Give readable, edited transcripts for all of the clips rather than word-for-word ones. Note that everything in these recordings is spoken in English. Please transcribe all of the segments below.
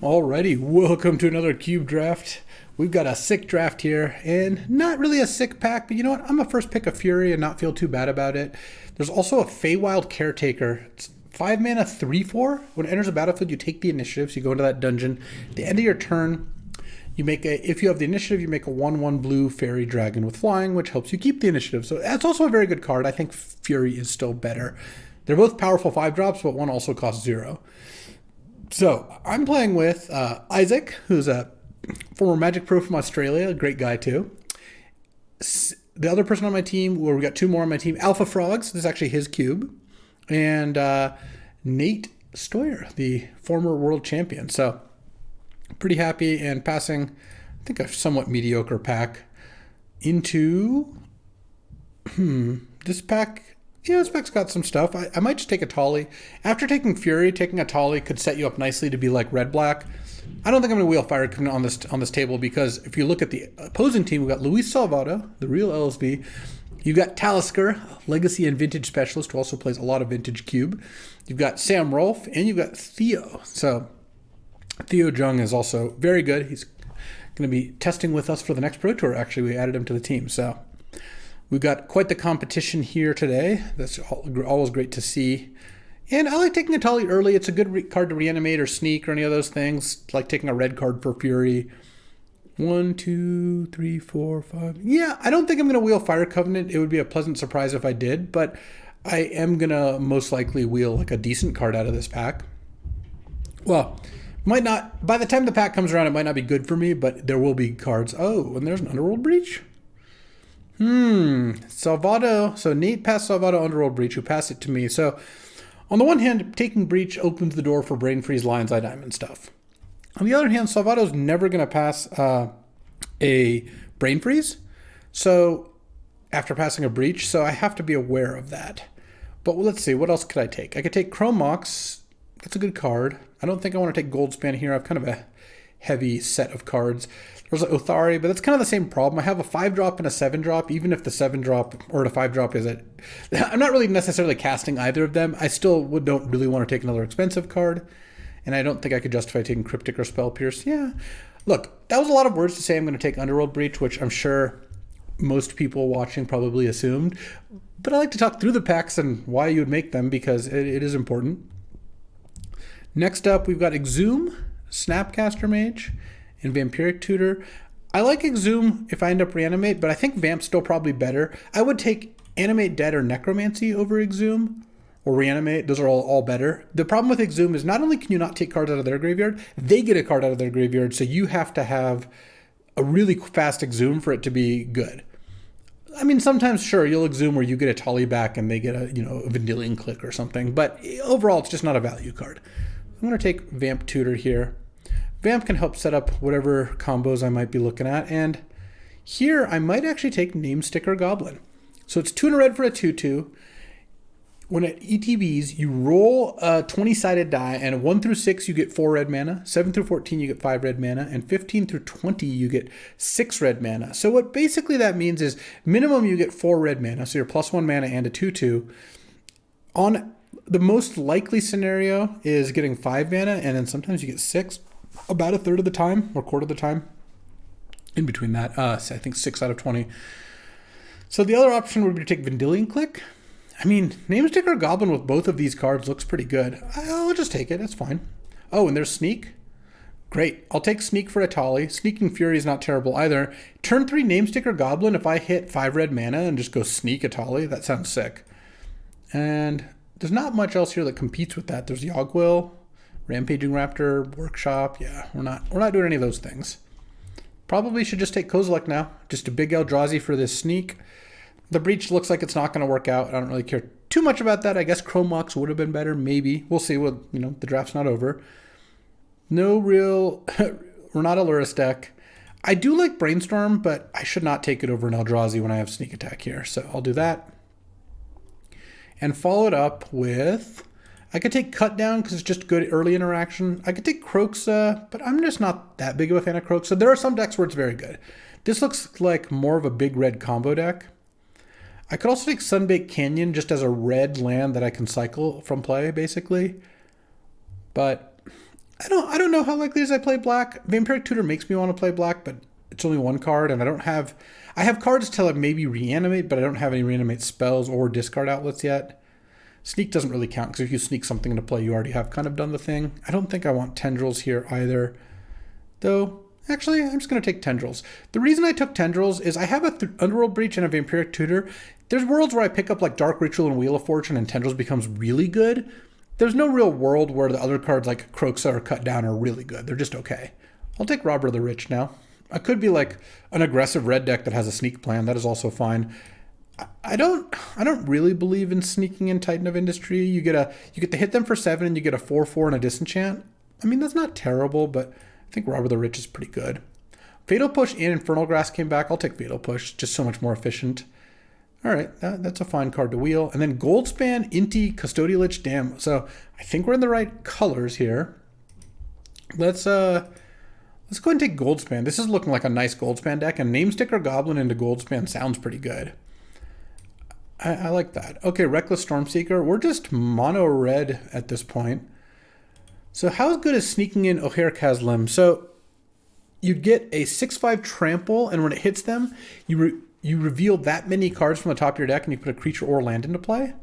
Alrighty, welcome to another Cube Draft. We've got a sick draft here, and not really a sick pack, but you know what? I'm going to first pick a Fury and not feel too bad about it. There's also a Feywild Caretaker. It's 5 mana, 3/4. When it enters a battlefield, you take the initiative, so you go into that dungeon. At the end of your turn, you make if you have the initiative, you make a 1/1 blue fairy dragon with flying, which helps you keep the initiative. So that's also a very good card. I think Fury is still better. They're both powerful 5-drops, but one also costs 0. So I'm playing with Isaac, who's a former Magic Pro from Australia, a great guy too. The other person on my team, where we got 2 more on my team, Alpha Frogs, this is actually his cube, and Nate Stoyer, the former world champion. So pretty happy and passing, I think, a somewhat mediocre pack into this pack. Yeah, this pack's got some stuff. I might just take a Tolly. After taking Fury, taking a Tolly could set you up nicely to be like red-black. I don't think I'm going to wheel Fire on this table, because if you look at the opposing team, we've got Luis Salvato, the real LSB. You've got Talisker, Legacy and Vintage Specialist, who also plays a lot of Vintage Cube. You've got Sam Rolfe, and you've got Theo. So Theo Jung is also very good. He's going to be testing with us for the next Pro Tour. Actually, we added him to the team. So we've got quite the competition here today. That's always great to see. And I like taking a Tolly early. It's a good card to reanimate or sneak or any of those things. Like taking a red card for Fury. 1, 2, 3, 4, 5. Yeah, I don't think I'm going to wheel Fire Covenant. It would be a pleasant surprise if I did, but I am going to most likely wheel like a decent card out of this pack. Well, might not. By the time the pack comes around, it might not be good for me, but there will be cards. Oh, and there's an Underworld Breach. Salvato. So Nate passed Salvato Underworld Breach, who passed it to me. So on the one hand, taking Breach opens the door for Brain Freeze, Lion's Eye Diamond stuff. On the other hand, Salvato's never going to pass a Brain Freeze. So after passing a Breach, so I have to be aware of that. But let's see, what else could I take? I could take Chrome Mox. That's a good card. I don't think I want to take Goldspan here. I have kind of a heavy set of cards. There's an Othari, but that's kind of the same problem. I have a 5-drop and a 7-drop, even if the 7-drop or the 5-drop is it. I'm not really necessarily casting either of them. I still don't really want to take another expensive card, and I don't think I could justify taking Cryptic or Spell Pierce. Yeah. Look, that was a lot of words to say I'm going to take Underworld Breach, which I'm sure most people watching probably assumed. But I like to talk through the packs and why you would make them, because it is important. Next up, we've got Exhume, Snapcaster Mage, and Vampiric Tutor. I like Exhume if I end up Reanimate, but I think Vamp's still probably better. I would take Animate Dead or Necromancy over Exhume, or Reanimate. Those are all better. The problem with Exhume is not only can you not take cards out of their graveyard, they get a card out of their graveyard, so you have to have a really fast Exhume for it to be good. I mean, sometimes, sure, you'll Exhume where you get a Tolly back and they get a Vendilion Click or something, but overall, it's just not a value card. I'm going to take Vamp Tutor here. Vamp can help set up whatever combos I might be looking at, and here I might actually take Namesticker Goblin. So it's 2 and a red for a 2/2. When it ETBs, you roll a 20-sided die, and 1 through 6 you get 4 red mana, 7 through 14 you get 5 red mana, and 15 through 20 you get 6 red mana. So what basically that means is minimum you get 4 red mana, so you're +1 mana and a 2/2. On the most likely scenario is getting 5 mana, and then sometimes you get 6. About a third of the time, or quarter of the time. In between that, I think 6 out of 20. So the other option would be to take Vendilion Click. I mean, Namesticker Goblin with both of these cards looks pretty good. I'll just take it, that's fine. Oh, and there's Sneak. Great, I'll take Sneak for a Tolly. Sneaking Fury is not terrible either. Turn 3 Namesticker Goblin, if I hit 5 red mana and just go Sneak a Tolly, that sounds sick. And there's not much else here that competes with that. There's Yogwill, Rampaging Raptor, Workshop. Yeah, we're not doing any of those things. Probably should just take Kozilek now. Just a big Eldrazi for this Sneak. The Breach looks like it's not going to work out. I don't really care too much about that. I guess Chrome Mox would have been better, maybe. We'll see. The draft's not over. No real Renata Luris deck. I do like Brainstorm, but I should not take it over an Eldrazi when I have Sneak Attack here. So I'll do that. And follow it up with, I could take Cut Down because it's just good early interaction. I could take Kroxa, but I'm just not that big of a fan of Kroxa. There are some decks where it's very good. This looks like more of a big red combo deck. I could also take Sunbaked Canyon just as a red land that I can cycle from play, basically. But I don't know how likely is I play black. Vampiric Tutor makes me want to play black, but it's only one card, and I have cards to like maybe reanimate, but I don't have any reanimate spells or discard outlets yet. Sneak doesn't really count, because if you sneak something into play, you already have kind of done the thing. I don't think I want Tendrils here either. Though, actually, I'm just going to take Tendrils. The reason I took Tendrils is I have a Underworld Breach and a Vampiric Tutor. There's worlds where I pick up like Dark Ritual and Wheel of Fortune and Tendrils becomes really good. There's no real world where the other cards like Kroxa or Cut Down are really good. They're just okay. I'll take Robber the Rich now. I could be like an aggressive red deck that has a sneak plan. That is also fine. I don't really believe in sneaking in Titan of Industry. You get to hit them for 7 and you get a 4/4 and a disenchant. I mean, that's not terrible, but I think Robber the Rich is pretty good. Fatal Push and Infernal Grasp came back. I'll take Fatal Push. Just so much more efficient. All right, that's a fine card to wheel. And then Goldspan, Inti, Custodial Lich, Dam. So I think we're in the right colors here. Let's go ahead and take Goldspan. This is looking like a nice Goldspan deck, and Namesticker Goblin into Goldspan sounds pretty good. I like that. Okay, Reckless Stormseeker. We're just mono red at this point. So how good is sneaking in Oher Kazlim? So you'd get a 6/5 trample, and when it hits them, you reveal that many cards from the top of your deck, and you put a creature or land into play.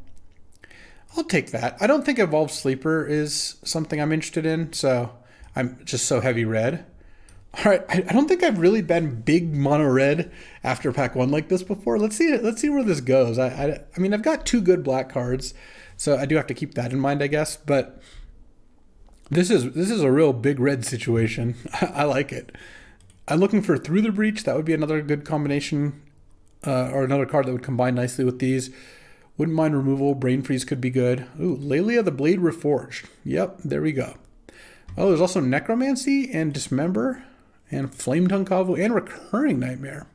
I'll take that. I don't think Evolved Sleeper is something I'm interested in, so I'm just so heavy red. All right, I don't think I've really been big mono red after pack 1 like this before. Let's see where this goes. I mean, I've got 2 good black cards, so I do have to keep that in mind, I guess. But this is a real big red situation. I like it. I'm looking for Through the Breach. That would be another good combination, or another card that would combine nicely with these. Wouldn't mind removal. Brain Freeze could be good. Ooh, Lelia the Blade Reforged. Yep, there we go. Oh, there's also Necromancy and Dismember and Flame Tongue Kavu and Recurring Nightmare.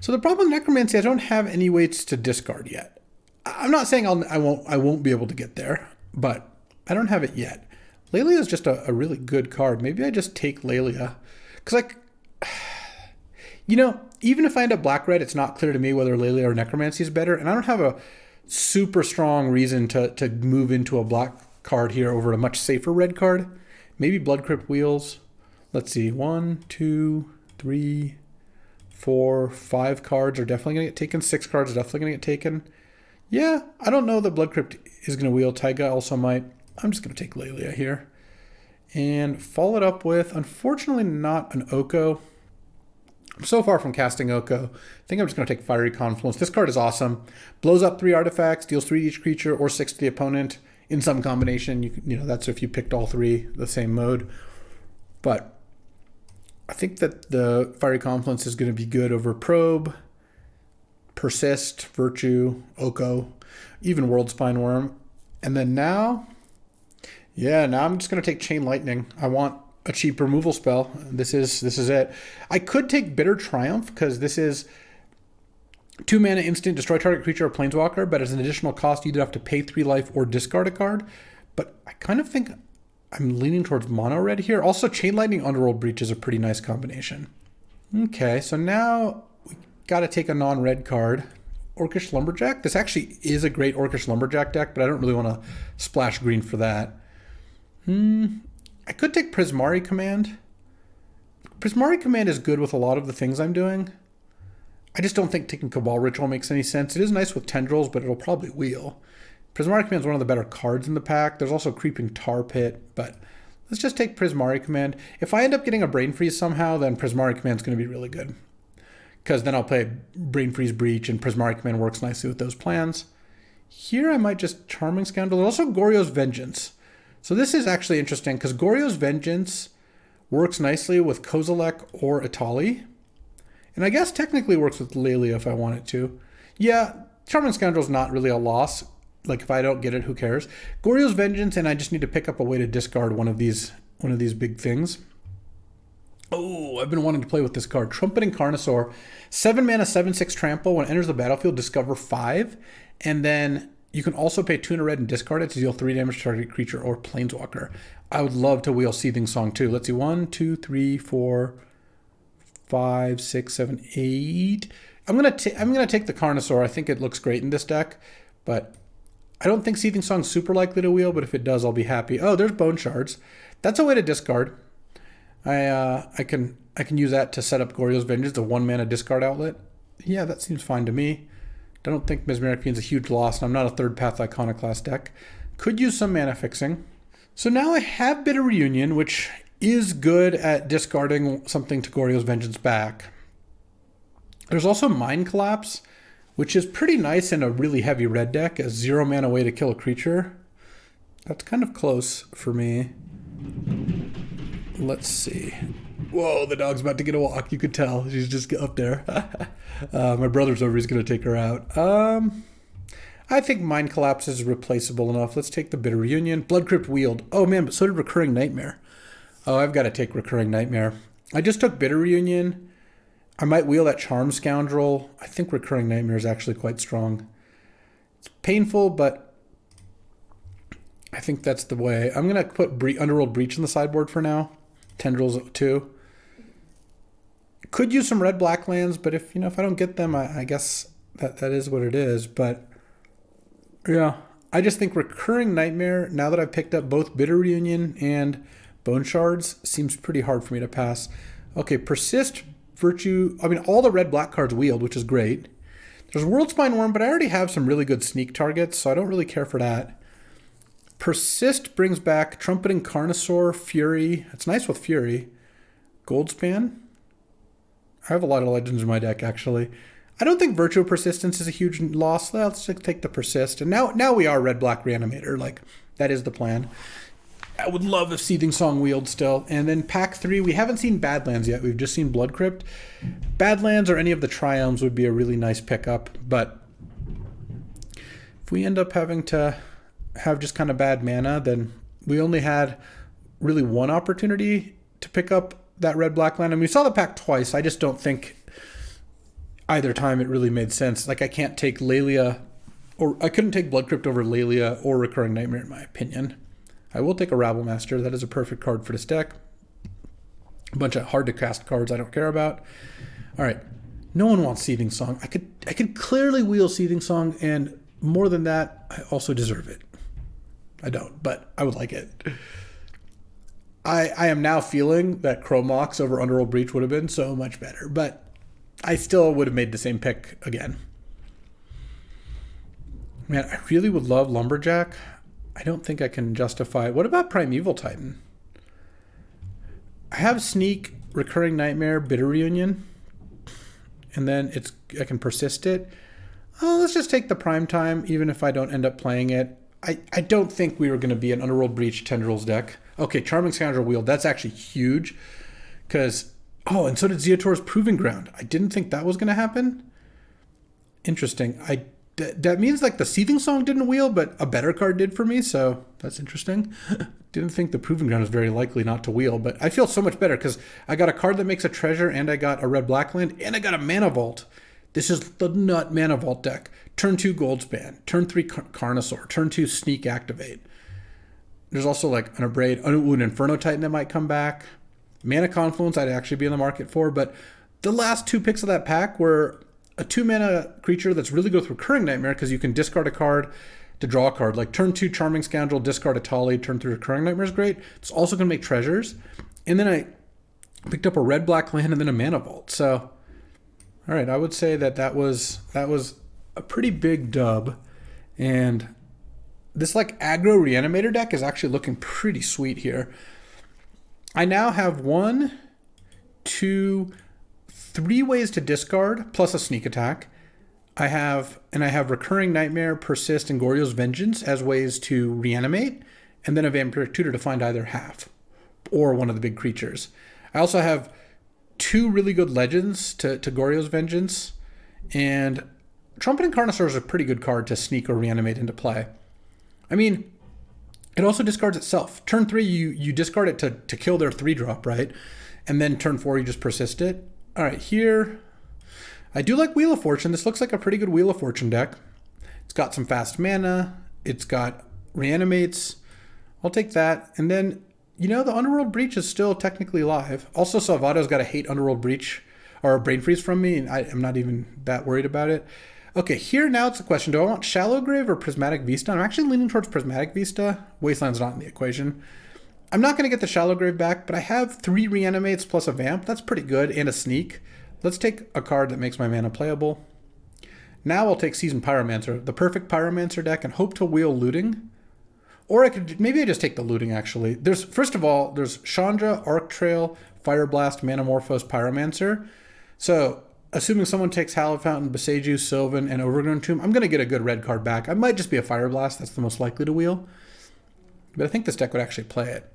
So the problem with Necromancy, I don't have any ways to discard yet. I'm not saying I won't be able to get there, but I don't have it yet. Lelia is just a really good card. Maybe I just take Lelia. Because, even if I end up black-red, it's not clear to me whether Lelia or Necromancy is better. And I don't have a super strong reason to move into a black card here over a much safer red card. Maybe Blood Crypt Wheels. Let's see. 1, 2, 3, 4, 5 cards are definitely going to get taken. 6 cards are definitely going to get taken. Yeah, I don't know that Blood Crypt is going to wheel. Taiga also might. I'm just going to take Lelia here. And follow it up with, unfortunately, not an Oko. I'm so far from casting Oko. I think I'm just going to take Fiery Confluence. This card is awesome. Blows up 3 artifacts, deals 3 to each creature or 6 to the opponent in some combination. That's if you picked all 3 the same mode. But I think that the Fiery Confluence is going to be good over Probe, Persist, Virtue, Oko, even World Spine Worm. And then now I'm just going to take Chain Lightning. I want a cheap removal spell. This is it. I could take Bitter Triumph, because this is 2 mana instant, destroy target creature or planeswalker, but as an additional cost, you either have to pay 3 life or discard a card. But I kind of think I'm leaning towards mono red here. Also, Chain Lightning Underworld Breach is a pretty nice combination. Okay, so now we got to take a non-red card. Orcish Lumberjack. This actually is a great Orcish Lumberjack deck, but I don't really want to splash green for that. I could take Prismari Command. Prismari Command is good with a lot of the things I'm doing. I just don't think taking Cabal Ritual makes any sense. It is nice with Tendrils, but it'll probably wheel. Prismari Command is one of the better cards in the pack. There's also Creeping Tar Pit, but let's just take Prismari Command. If I end up getting a Brain Freeze somehow, then Prismari Command is going to be really good, because then I'll play Brain Freeze Breach, and Prismari Command works nicely with those plans. Here I might just Charming Scoundrel. There's also Goryo's Vengeance. So this is actually interesting, because Goryo's Vengeance works nicely with Kozilek or Atali. And I guess technically works with Lelia if I want it to. Yeah, Charming Scoundrel is not really a loss. Like, if I don't get it, who cares? Goryo's Vengeance, and I just need to pick up a way to discard one of these big things. Oh, I've been wanting to play with this card. Trumpeting Carnosaur. 7 mana, 7/6 trample. When it enters the battlefield, discover 5. And then you can also pay 2 and a red and discard it to deal 3 damage to target creature or planeswalker. I would love to wheel Seething Song too. Let's see. 1, 2, 3, 4, 5, 6, 7, 8. I'm gonna take the Carnosaur. I think it looks great in this deck, but I don't think Seething Song's super likely to wheel, but if it does, I'll be happy. Oh, there's Bone Shards. That's a way to discard. I can use that to set up Goryo's Vengeance, a 1-mana discard outlet. Yeah, that seems fine to me. I don't think Mesmeric Fiend's a huge loss, and I'm not a third path Iconoclast deck. Could use some mana fixing. So now I have Bitter Reunion, which is good at discarding something to Goryo's Vengeance back. There's also Mind Collapse, which is pretty nice in a really heavy red deck, a 0 mana way to kill a creature. That's kind of close for me. Let's see. Whoa, the dog's about to get a walk. You could tell. She's just up there. My brother's over. He's going to take her out. I think Mind Collapse is replaceable enough. Let's take the Bitter Reunion. Blood Crypt Wield. Oh, man, but so did Recurring Nightmare. Oh, I've got to take Recurring Nightmare. I just took Bitter Reunion. I might wheel that Charm Scoundrel. I think Recurring Nightmare is actually quite strong. It's painful, but I think that's the way. I'm going to put Underworld Breach on the sideboard for now. Tendrils too. Could use some red-black lands, but if I don't get them, I guess that is what it is. But yeah, I just think Recurring Nightmare, now that I've picked up both Bitter Reunion and Bone Shards, seems pretty hard for me to pass. Okay, Persist, Virtue. I mean, all the red-black cards wheeled, which is great. There's Worldspine Worm, but I already have some really good sneak targets, so I don't really care for that. Persist brings back Trumpeting Carnosaur, Fury. It's nice with Fury. Goldspan. I have a lot of legends in my deck, actually. I don't think Virtue of Persistence is a huge loss. Let's just take the Persist. And now we are red-black Reanimator. Like, that is the plan. I would love if Seething Song wheeled still. And then pack 3, we haven't seen Badlands yet. We've just seen Blood Crypt. Badlands or any of the Triomes would be a really nice pickup. But if we end up having to have just kind of bad mana, then we only had really one opportunity to pick up that red-black land. And we saw the pack twice. I just don't think either time it really made sense. Like, I can't take Lelia, or I couldn't take Blood Crypt over Lelia or Recurring Nightmare in my opinion. I will take a Rabblemaster. That is a perfect card for this deck. A bunch of hard-to-cast cards I don't care about. All right. No one wants Seething Song. I could clearly wheel Seething Song, and more than that, I also deserve it. I don't, but I would like it. I am now feeling that Chromox over Underworld Breach would have been so much better, but I still would have made the same pick again. Man, I really would love Lumberjack. I don't think I can justify it. What about Primeval Titan? I have Sneak, Recurring Nightmare, Bitter Reunion, and then I can persist it. Oh, let's just take the Prime Time, even if I don't end up playing it. I don't think we were going to be an Underworld Breach Tendrils deck. Okay, Charming Scoundrel Wheel, that's actually huge. Because, and so did Zeotor's Proving Ground. I didn't think that was going to happen. Interesting. That means like the Seething Song didn't wheel, but a better card did for me, so that's interesting. Didn't think the Proving Ground is very likely not to wheel, but I feel so much better because I got a card that makes a treasure, and I got a red-black land, and I got a Mana Vault. This is the nut Mana Vault deck. Turn 2 Goldspan, turn 3 Carnosaur, turn 2 Sneak Activate. There's also like an Abrade, an Inferno Titan that might come back. Mana Confluence I'd actually be in the market for, but the last 2 picks of that pack were a 2-mana creature that's really good with Recurring Nightmare because you can discard a card to draw a card. Like turn 2 Charming Scoundrel, discard a Tali, turn 3 Recurring Nightmare is great. It's also going to make treasures. And then I picked up a red-black land and then a Mana Vault. So, all right, I would say that was a pretty big dub. And this like aggro Reanimator deck is actually looking pretty sweet here. I now have 1, 2, 3 ways to discard plus a sneak attack. I have Recurring Nightmare, Persist, and Goryo's Vengeance as ways to reanimate, and then a Vampiric Tutor to find either half or one of the big creatures. I also have 2 really good legends to Goryo's Vengeance, and Trumpeting Carnosaur is a pretty good card to sneak or reanimate into play. I mean, it also discards itself. Turn 3, you discard it to kill their 3-drop, right? And then turn 4, you just persist it. All right, here, I do like Wheel of Fortune. This looks like a pretty good Wheel of Fortune deck. It's got some fast mana. It's got reanimates. I'll take that. And then, the Underworld Breach is still technically live. Also, Salvado's got to hate Underworld Breach or Brain Freeze from me, and I'm not even that worried about it. Okay, here now it's a question. Do I want Shallow Grave or Prismatic Vista? I'm actually leaning towards Prismatic Vista. Wasteland's not in the equation. I'm not going to get the Shallow Grave back, but I have 3 Reanimates plus a Vamp. That's pretty good, and a Sneak. Let's take a card that makes my mana playable. Now I'll take Seasoned Pyromancer, the perfect Pyromancer deck, and hope to wheel Looting. Or I could, maybe I just take the Looting, actually. First of all, there's Chandra, Arc Trail, Fire Blast, Manamorphose, Pyromancer. So, assuming someone takes Hallowed Fountain, Boseiju, Sylvan, and Overgrown Tomb, I'm going to get a good red card back. I might just be a Fire Blast. That's the most likely to wheel. But I think this deck would actually play it.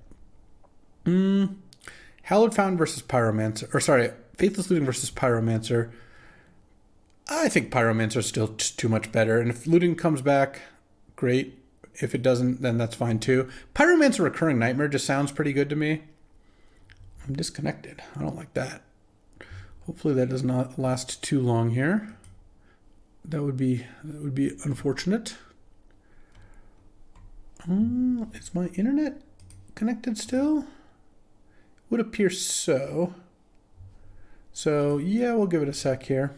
Hallowed Fountain versus Pyromancer. Or sorry, Faithless Looting versus Pyromancer. I think Pyromancer is still just too much better. And if Looting comes back, great. If it doesn't, then that's fine too. Pyromancer Recurring Nightmare just sounds pretty good to me. I'm disconnected. I don't like that. Hopefully that does not last too long here. That would be unfortunate. Is my internet connected still? Would appear so. So yeah, we'll give it a sec here.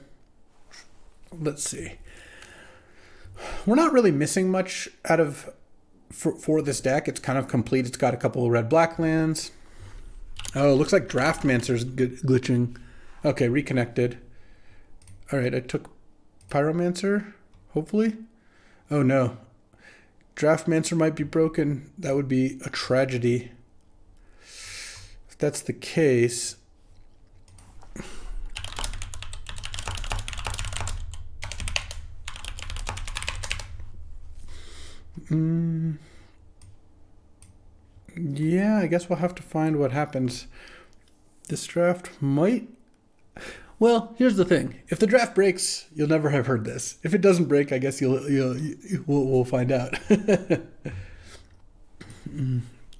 Let's see. We're not really missing much out of for this deck. It's kind of complete. It's got a couple of red-black lands. Oh, it looks like Draftmancer's glitching. Okay, reconnected. All right, I took Pyromancer, hopefully. Oh no. Draftmancer might be broken. That would be a tragedy. If that's the case... Yeah, I guess we'll have to find what happens. This draft might... Well, here's the thing. If the draft breaks, you'll never have heard this. If it doesn't break, I guess we'll find out.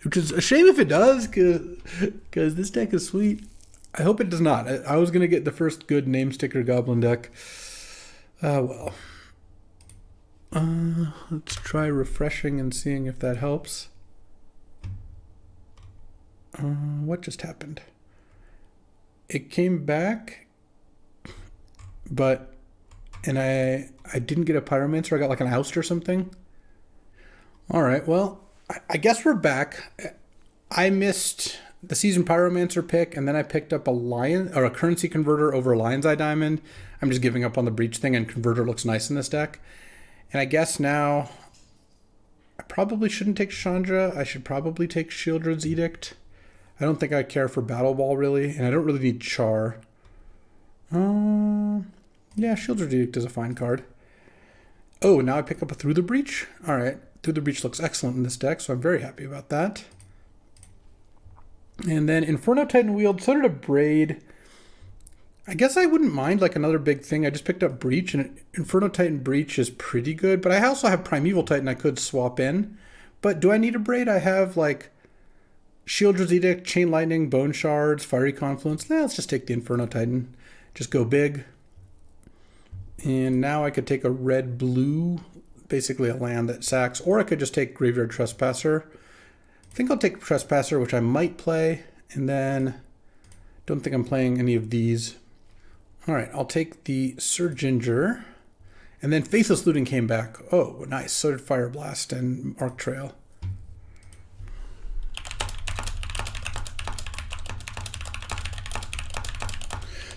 Which is a shame if it does, because this deck is sweet. I hope it does not. I was going to get the first good name sticker goblin deck. Well. Let's try refreshing and seeing if that helps. What just happened? It came back, and I didn't get a Pyromancer. I got like an Oust or something. All right, well, I guess we're back. I missed the Seasoned Pyromancer pick, and then I picked up a currency converter over Lion's Eye Diamond. I'm just giving up on the breach thing, and converter looks nice in this deck. And I guess now I probably shouldn't take Chandra. I should probably take Shieldred's Edict. I don't think I care for Battle Ball, really, and I don't really need Char. Yeah, Shieldred's Edict is a fine card. Oh, now I pick up a Through the Breach? All right, Through the Breach looks excellent in this deck, so I'm very happy about that. And then Inferno Titan Wield, so did a Braid. I guess I wouldn't mind like another big thing. I just picked up Breach, and Inferno Titan Breach is pretty good, but I also have Primeval Titan I could swap in. But do I need a Braid? I have like Shieldred's Edict, Chain Lightning, Bone Shards, Fiery Confluence. Let's just take the Inferno Titan. Just go big. And now I could take a red-blue, basically a land that sacks, or I could just take Graveyard Trespasser. I think I'll take Trespasser, which I might play, and then don't think I'm playing any of these. All right, I'll take the Sir Ginger, and then Faithless Looting came back. Oh, nice. So did Fire Blast and Arc Trail.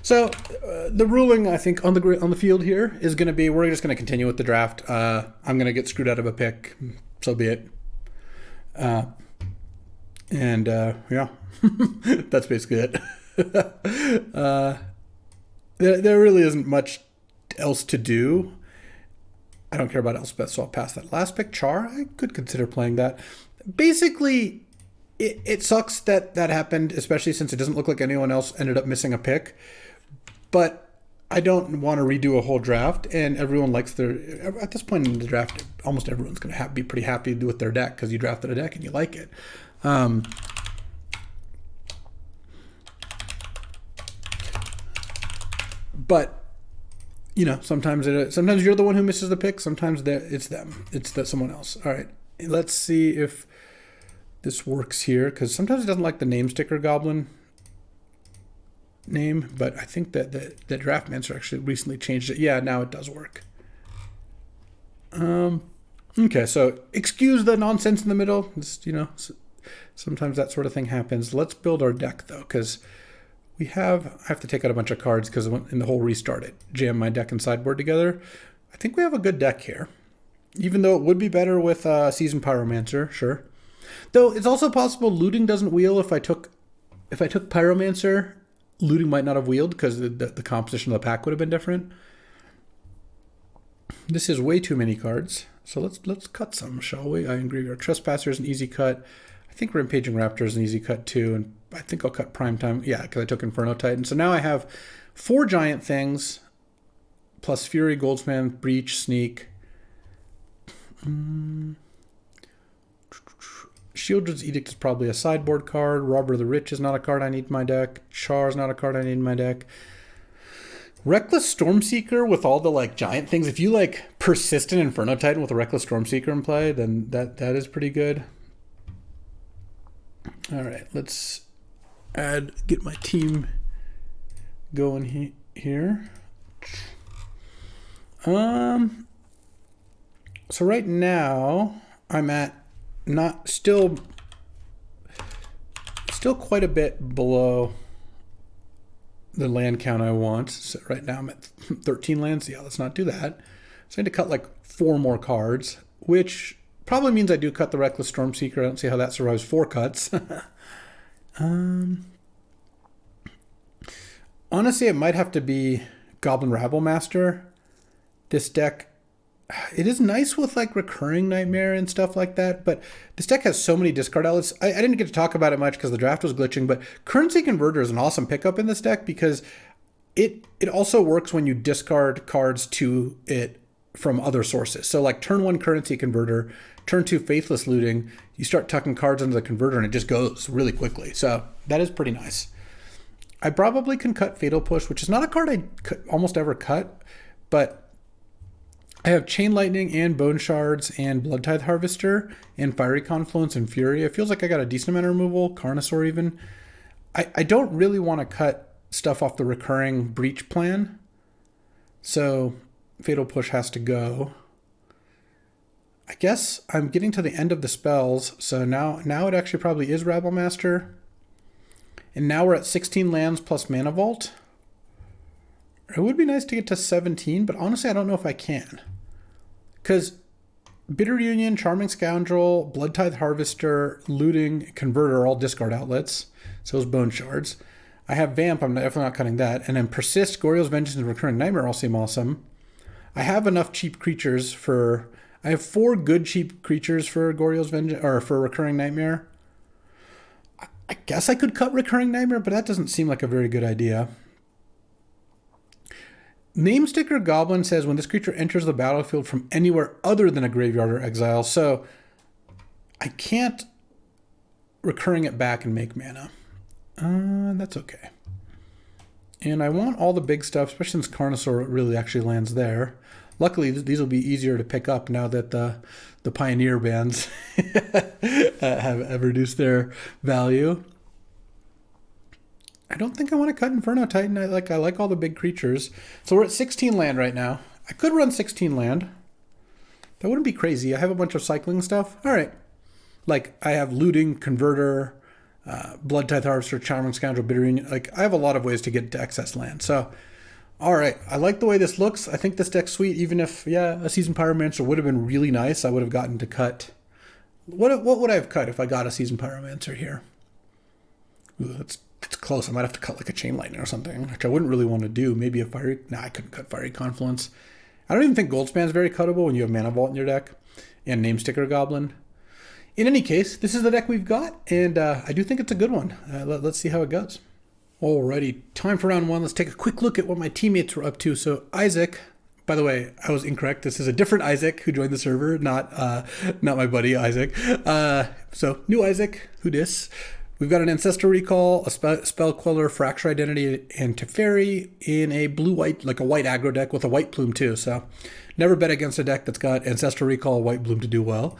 So the ruling, I think, on the field here is going to be we're just going to continue with the draft. I'm going to get screwed out of a pick, so be it. Yeah, that's basically it. There really isn't much else to do. I don't care about Elspeth, so I'll pass that. Last pick, Char. I could consider playing that. Basically, it sucks that happened, especially since it doesn't look like anyone else ended up missing a pick. But I don't want to redo a whole draft, and everyone likes their... At this point in the draft, almost everyone's going to be pretty happy with their deck because you drafted a deck and you like it. But, you know, sometimes you're the one who misses the pick. Sometimes it's them. It's someone else. All right. Let's see if this works here, because sometimes it doesn't like the name sticker goblin name, but I think that the Draftmancer actually recently changed it. Yeah, now it does work. Okay, so excuse the nonsense in the middle. Just, sometimes that sort of thing happens. Let's build our deck, though, because I have to take out a bunch of cards because in the whole restart it jammed my deck and sideboard together. I think we have a good deck here, even though it would be better with Seasoned Pyromancer, sure. Though it's also possible looting doesn't wheel if I took Pyromancer. Looting might not have wheeled because the composition of the pack would have been different. This is way too many cards. So let's cut some, shall we? Iron Graveyard Trespasser is an easy cut. I think Rampaging Raptor is an easy cut too. And I think I'll cut Primetime. Yeah, because I took Inferno Titan. So now I have 4 giant things plus Fury, Goldspan, Breach, Sneak. Shieldred's Edict is probably a sideboard card. Robber of the Rich is not a card I need in my deck. Char is not a card I need in my deck. Reckless Stormseeker with all the giant things. If you Persistent Inferno Titan with a Reckless Stormseeker in play, then that is pretty good. All right, let's get my team going here. So right now I'm at still quite a bit below the land count I want. So right now I'm at 13 lands. Yeah, let's not do that. So I need to cut 4 more cards, which probably means I do cut the Reckless Stormseeker. I don't see how that survives 4 cuts. Honestly, it might have to be Goblin Rabble Master. This deck, it is nice with Recurring Nightmare and stuff like that, but this deck has so many discard outlets. I didn't get to talk about it much because the draft was glitching, but Currency Converter is an awesome pickup in this deck because it also works when you discard cards to it from other sources. So turn 1 Currency Converter, turn 2 Faithless Looting, you start tucking cards into the converter and it just goes really quickly. So that is pretty nice. I probably can cut Fatal Push, which is not a card I almost ever cut, but I have Chain Lightning and Bone Shards and Blood Tithe Harvester and Fiery Confluence and Fury. It feels like I got a decent amount of removal, Carnosaur even. I don't really want to cut stuff off the recurring Breach plan, so Fatal Push has to go. I guess I'm getting to the end of the spells, so now it actually probably is Rabble Master. And now we're at 16 lands plus Mana Vault. It would be nice to get to 17, but honestly, I don't know if I can. Because Bitter Union, Charming Scoundrel, Blood Tithe Harvester, Looting, Converter are all discard outlets. So is Bone Shards. I have Vamp, I'm definitely not cutting that. And then Persist, Goryo's Vengeance, and Recurring Nightmare all seem awesome. I have enough cheap creatures for... I have 4 good cheap creatures for Goryo's Vengeance, or for Recurring Nightmare. I guess I could cut Recurring Nightmare, but that doesn't seem like a very good idea. Namesticker Goblin says when this creature enters the battlefield from anywhere other than a graveyard or exile, so I can't recurring it back and make mana. That's okay. And I want all the big stuff, especially since Carnosaur really actually lands there. Luckily, these will be easier to pick up now that the Pioneer bands have reduced their value. I don't think I want to cut Inferno Titan. I like all the big creatures. So we're at 16 land right now. I could run 16 land. That wouldn't be crazy. I have a bunch of cycling stuff. All right. I have Looting, Converter, Blood Tithe Harvester, Charming Scoundrel, Bitter Union. I have a lot of ways to get to excess land. So, all right. I like the way this looks. I think this deck's sweet. Even if, a Seasoned Pyromancer would have been really nice. I would have gotten to cut. What would I have cut if I got a Seasoned Pyromancer here? Ooh, it's close. I might have to cut a Chain Lightning or something, which I wouldn't really want to do. Maybe a Fiery... Nah, I couldn't cut Fiery Confluence. I don't even think Goldspan is very cuttable when you have Mana Vault in your deck and Namesticker Goblin. In any case, this is the deck we've got, and I do think it's a good one. Let's see how it goes. Alrighty, time for round 1. Let's take a quick look at what my teammates were up to. So Isaac... By the way, I was incorrect. This is a different Isaac who joined the server, not my buddy Isaac. So new Isaac, who dis? We've got an Ancestral Recall, a Spell Queller, Fracture Identity, and Teferi in a blue-white, a white aggro deck with a white plume too. So never bet against a deck that's got Ancestral Recall, white bloom to do well.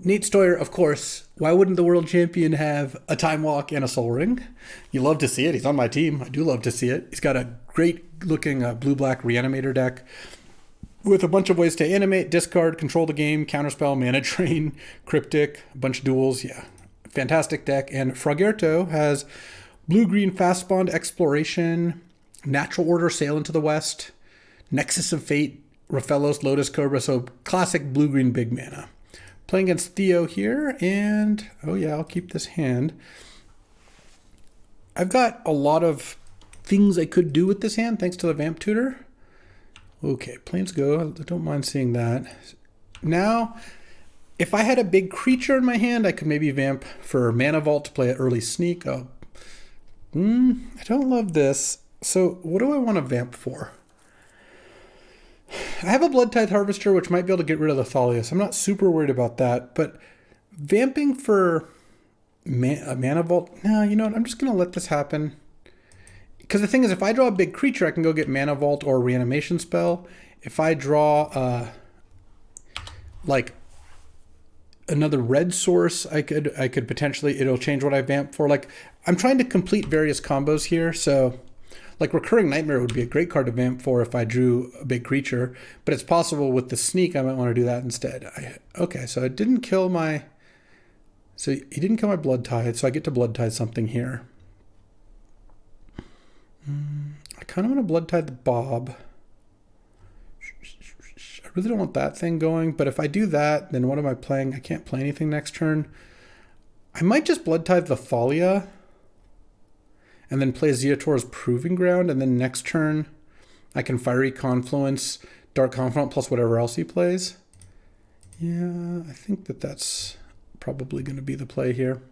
Nate Stoyer, of course. Why wouldn't the world champion have a Time Walk and a Soul Ring? You love to see it. He's on my team. I do love to see it. He's got a great-looking blue-black Reanimator deck. with a bunch of ways to animate, discard, control the game, counterspell, mana drain, cryptic, a bunch of duels. Yeah, fantastic deck. And Fragerto has blue-green fast spawned exploration, natural order, sail into the west, Nexus of Fate, Raphaelos, Lotus Cobra. So classic blue-green big mana. Playing against Theo here, and oh yeah, I'll keep this hand. I've got a lot of things I could do with this hand thanks to the Vamp Tutor. Okay, planes go. I don't mind seeing that. Now, if I had a big creature in my hand, I could maybe Vamp for Mana Vault to play an early sneak. Oh, I don't love this. So what do I want to Vamp for? I have a Blood Tithe Harvester, which might be able to get rid of the Thalius. I'm not super worried about that, but vamping for a Mana Vault, no, you know what? I'm just going to let this happen. Because the thing is, if I draw a big creature, I can go get Mana Vault or Reanimation Spell. If I draw, like, another red source, I could potentially, it'll change what I vamp for. Like, I'm trying to complete various combos here, so... Like Recurring Nightmare would be a great card to vamp for if I drew a big creature, but it's possible with the sneak I might want to do that instead. Okay, so it didn't kill my... So he didn't kill my Blood Tithe, so I get to Blood Tithe something here. I kind of want to Blood Tithe the Bob. I really don't want that thing going, but if I do that, then what am I playing? I can't play anything next turn. I might just Blood Tithe the Thalia, and then play Zeator's Proving Ground, and then next turn I can Fiery Confluence, Dark Confidant, plus whatever else he plays. Yeah, I think that's probably going to be the play here.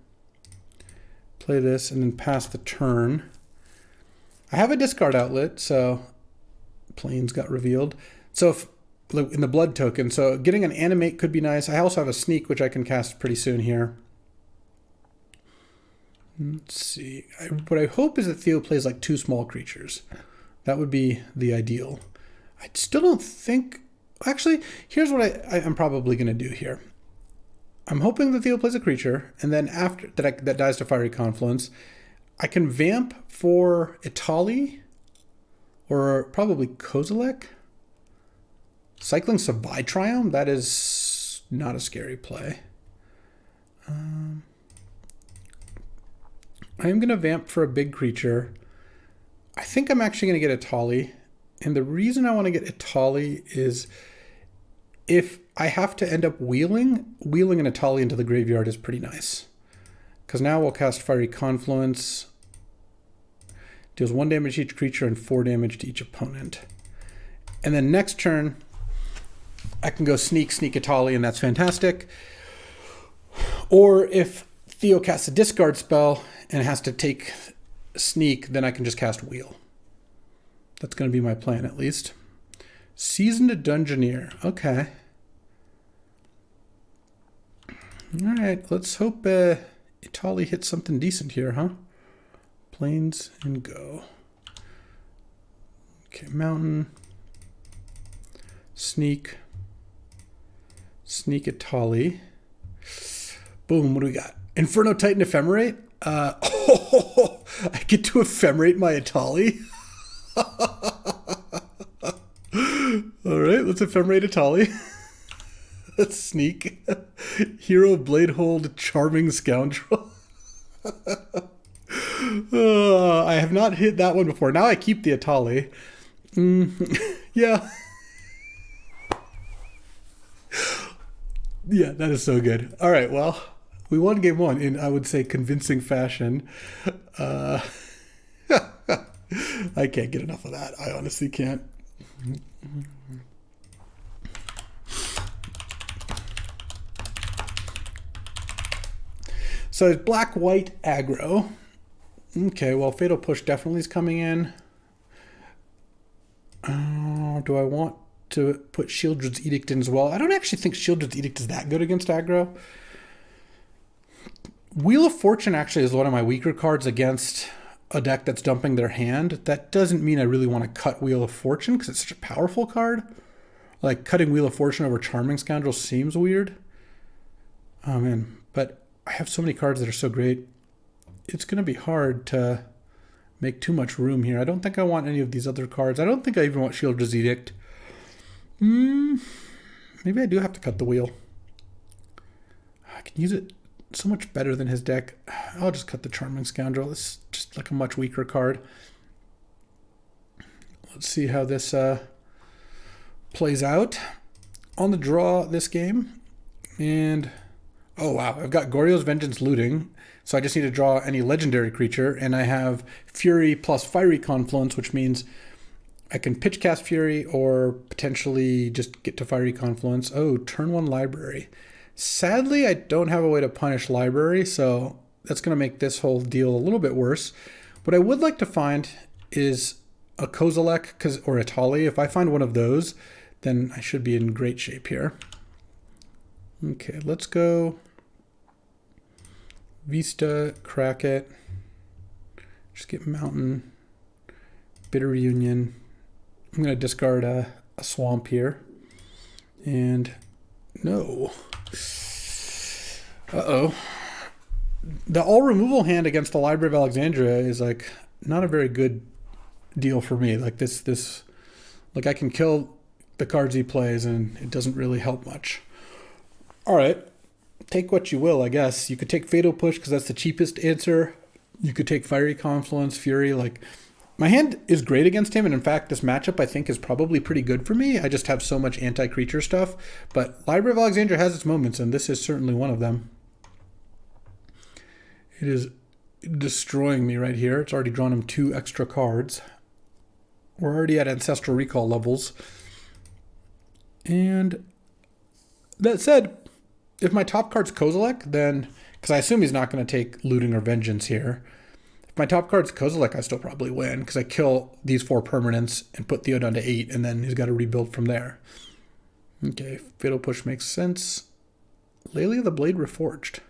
Play this, and then pass the turn. I have a discard outlet, so Plains got revealed. So if, in the blood token, so getting an Animate could be nice. I also have a Sneak, which I can cast pretty soon here. Let's see. What I hope is that Theo plays like 2 small creatures. That would be the ideal. I still don't think... Actually, here's what I'm probably going to do here. I'm hoping that Theo plays a creature, and then after that dies to Fiery Confluence, I can vamp for Itali, or probably Kozilek. Cycling Savitrium, that is not a scary play. I am going to vamp for a big creature. I think I'm actually going to get Itali. And the reason I want to get Itali is if I have to end up wheeling an Itali into the graveyard is pretty nice. Because now we'll cast Fiery Confluence. Deals 1 damage to each creature and 4 damage to each opponent. And then next turn, I can go Sneak Itali, and that's fantastic. Or if Theo casts a discard spell and has to take Sneak, then I can just cast Wheel. That's going to be my plan, at least. Seasoned Dungeoneer. Okay. All right, let's hope Itali hits something decent here, huh? Plains and go. Okay, Mountain. Sneak Itali. Boom, what do we got? Inferno Titan Ephemerate. I get to Ephemerate my Itali. All right, let's Ephemerate Itali. Let's Sneak. Hero Bladehold Charming Scoundrel. I have not hit that one before. Now I keep the Itali. Yeah. Yeah, that is so good. All right, well, we won game 1 in, I would say, convincing fashion. I can't get enough of that. I honestly can't. So it's black-white aggro. Okay, well, Fatal Push definitely is coming in. Do I want to put Shieldred's Edict in as well? I don't actually think Shieldred's Edict is that good against aggro. Wheel of Fortune actually is one of my weaker cards against a deck that's dumping their hand. That doesn't mean I really want to cut Wheel of Fortune because it's such a powerful card. Like, cutting Wheel of Fortune over Charming Scoundrel seems weird. Oh, man. But I have so many cards that are so great. It's going to be hard to make too much room here. I don't think I want any of these other cards. I don't think I even want Shieldred's Edict. Maybe I do have to cut the wheel. I can use it so much better than his deck. I'll just cut the Charming Scoundrel. It's just like a much weaker card. Let's see how this plays out on the draw this game. And oh wow, I've got Goryo's Vengeance looting, so I just need to draw any legendary creature, and I have Fury plus Fiery Confluence, which means I can pitch cast Fury or potentially just get to Fiery Confluence. Oh, turn 1 Library. Sadly, I don't have a way to punish Library, so that's going to make this whole deal a little bit worse. What I would like to find is a Kozilek or a Tali. If I find one of those, then I should be in great shape here. Okay, let's go Vista, crack it. Just get Mountain, Bitter Reunion. I'm going to discard a Swamp here. And no. Uh-oh. The all removal hand against the Library of Alexandria is like not a very good deal for me. Like this like I can kill the cards he plays and it doesn't really help much. All right. Take what you will, I guess. You could take Fatal Push because that's the cheapest answer. You could take Fiery Confluence, Fury. Like, my hand is great against him, and in fact, this matchup I think is probably pretty good for me. I just have so much anti-creature stuff. But Library of Alexandria has its moments, and this is certainly one of them. It is destroying me right here. It's already drawn him 2 extra cards. We're already at Ancestral Recall levels. And that said, if my top card's Kozilek, then, because I assume he's not going to take Looting or Vengeance here. If my top card's Kozilek, I still probably win, because I kill these 4 permanents and put Theo down to 8, and then he's got to rebuild from there. Okay, Fatal Push makes sense. Lelia the Blade Reforged.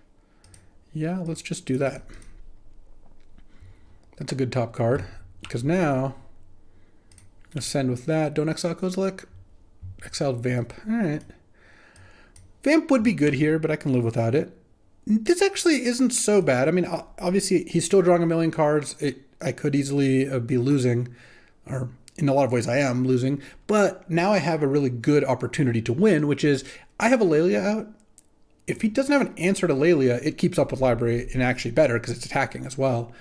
Yeah, let's just do that. That's a good top card, because now, ascend with that. Don't exile Kozilek. Exiled Vamp. All right. Vamp would be good here, but I can live without it. This actually isn't so bad. I mean, obviously, he's still drawing a million cards. I could easily be losing, or in a lot of ways I am losing. But now I have a really good opportunity to win, which is I have a Lelia out. If he doesn't have an answer to Lelia, it keeps up with Library and actually better because it's attacking as well.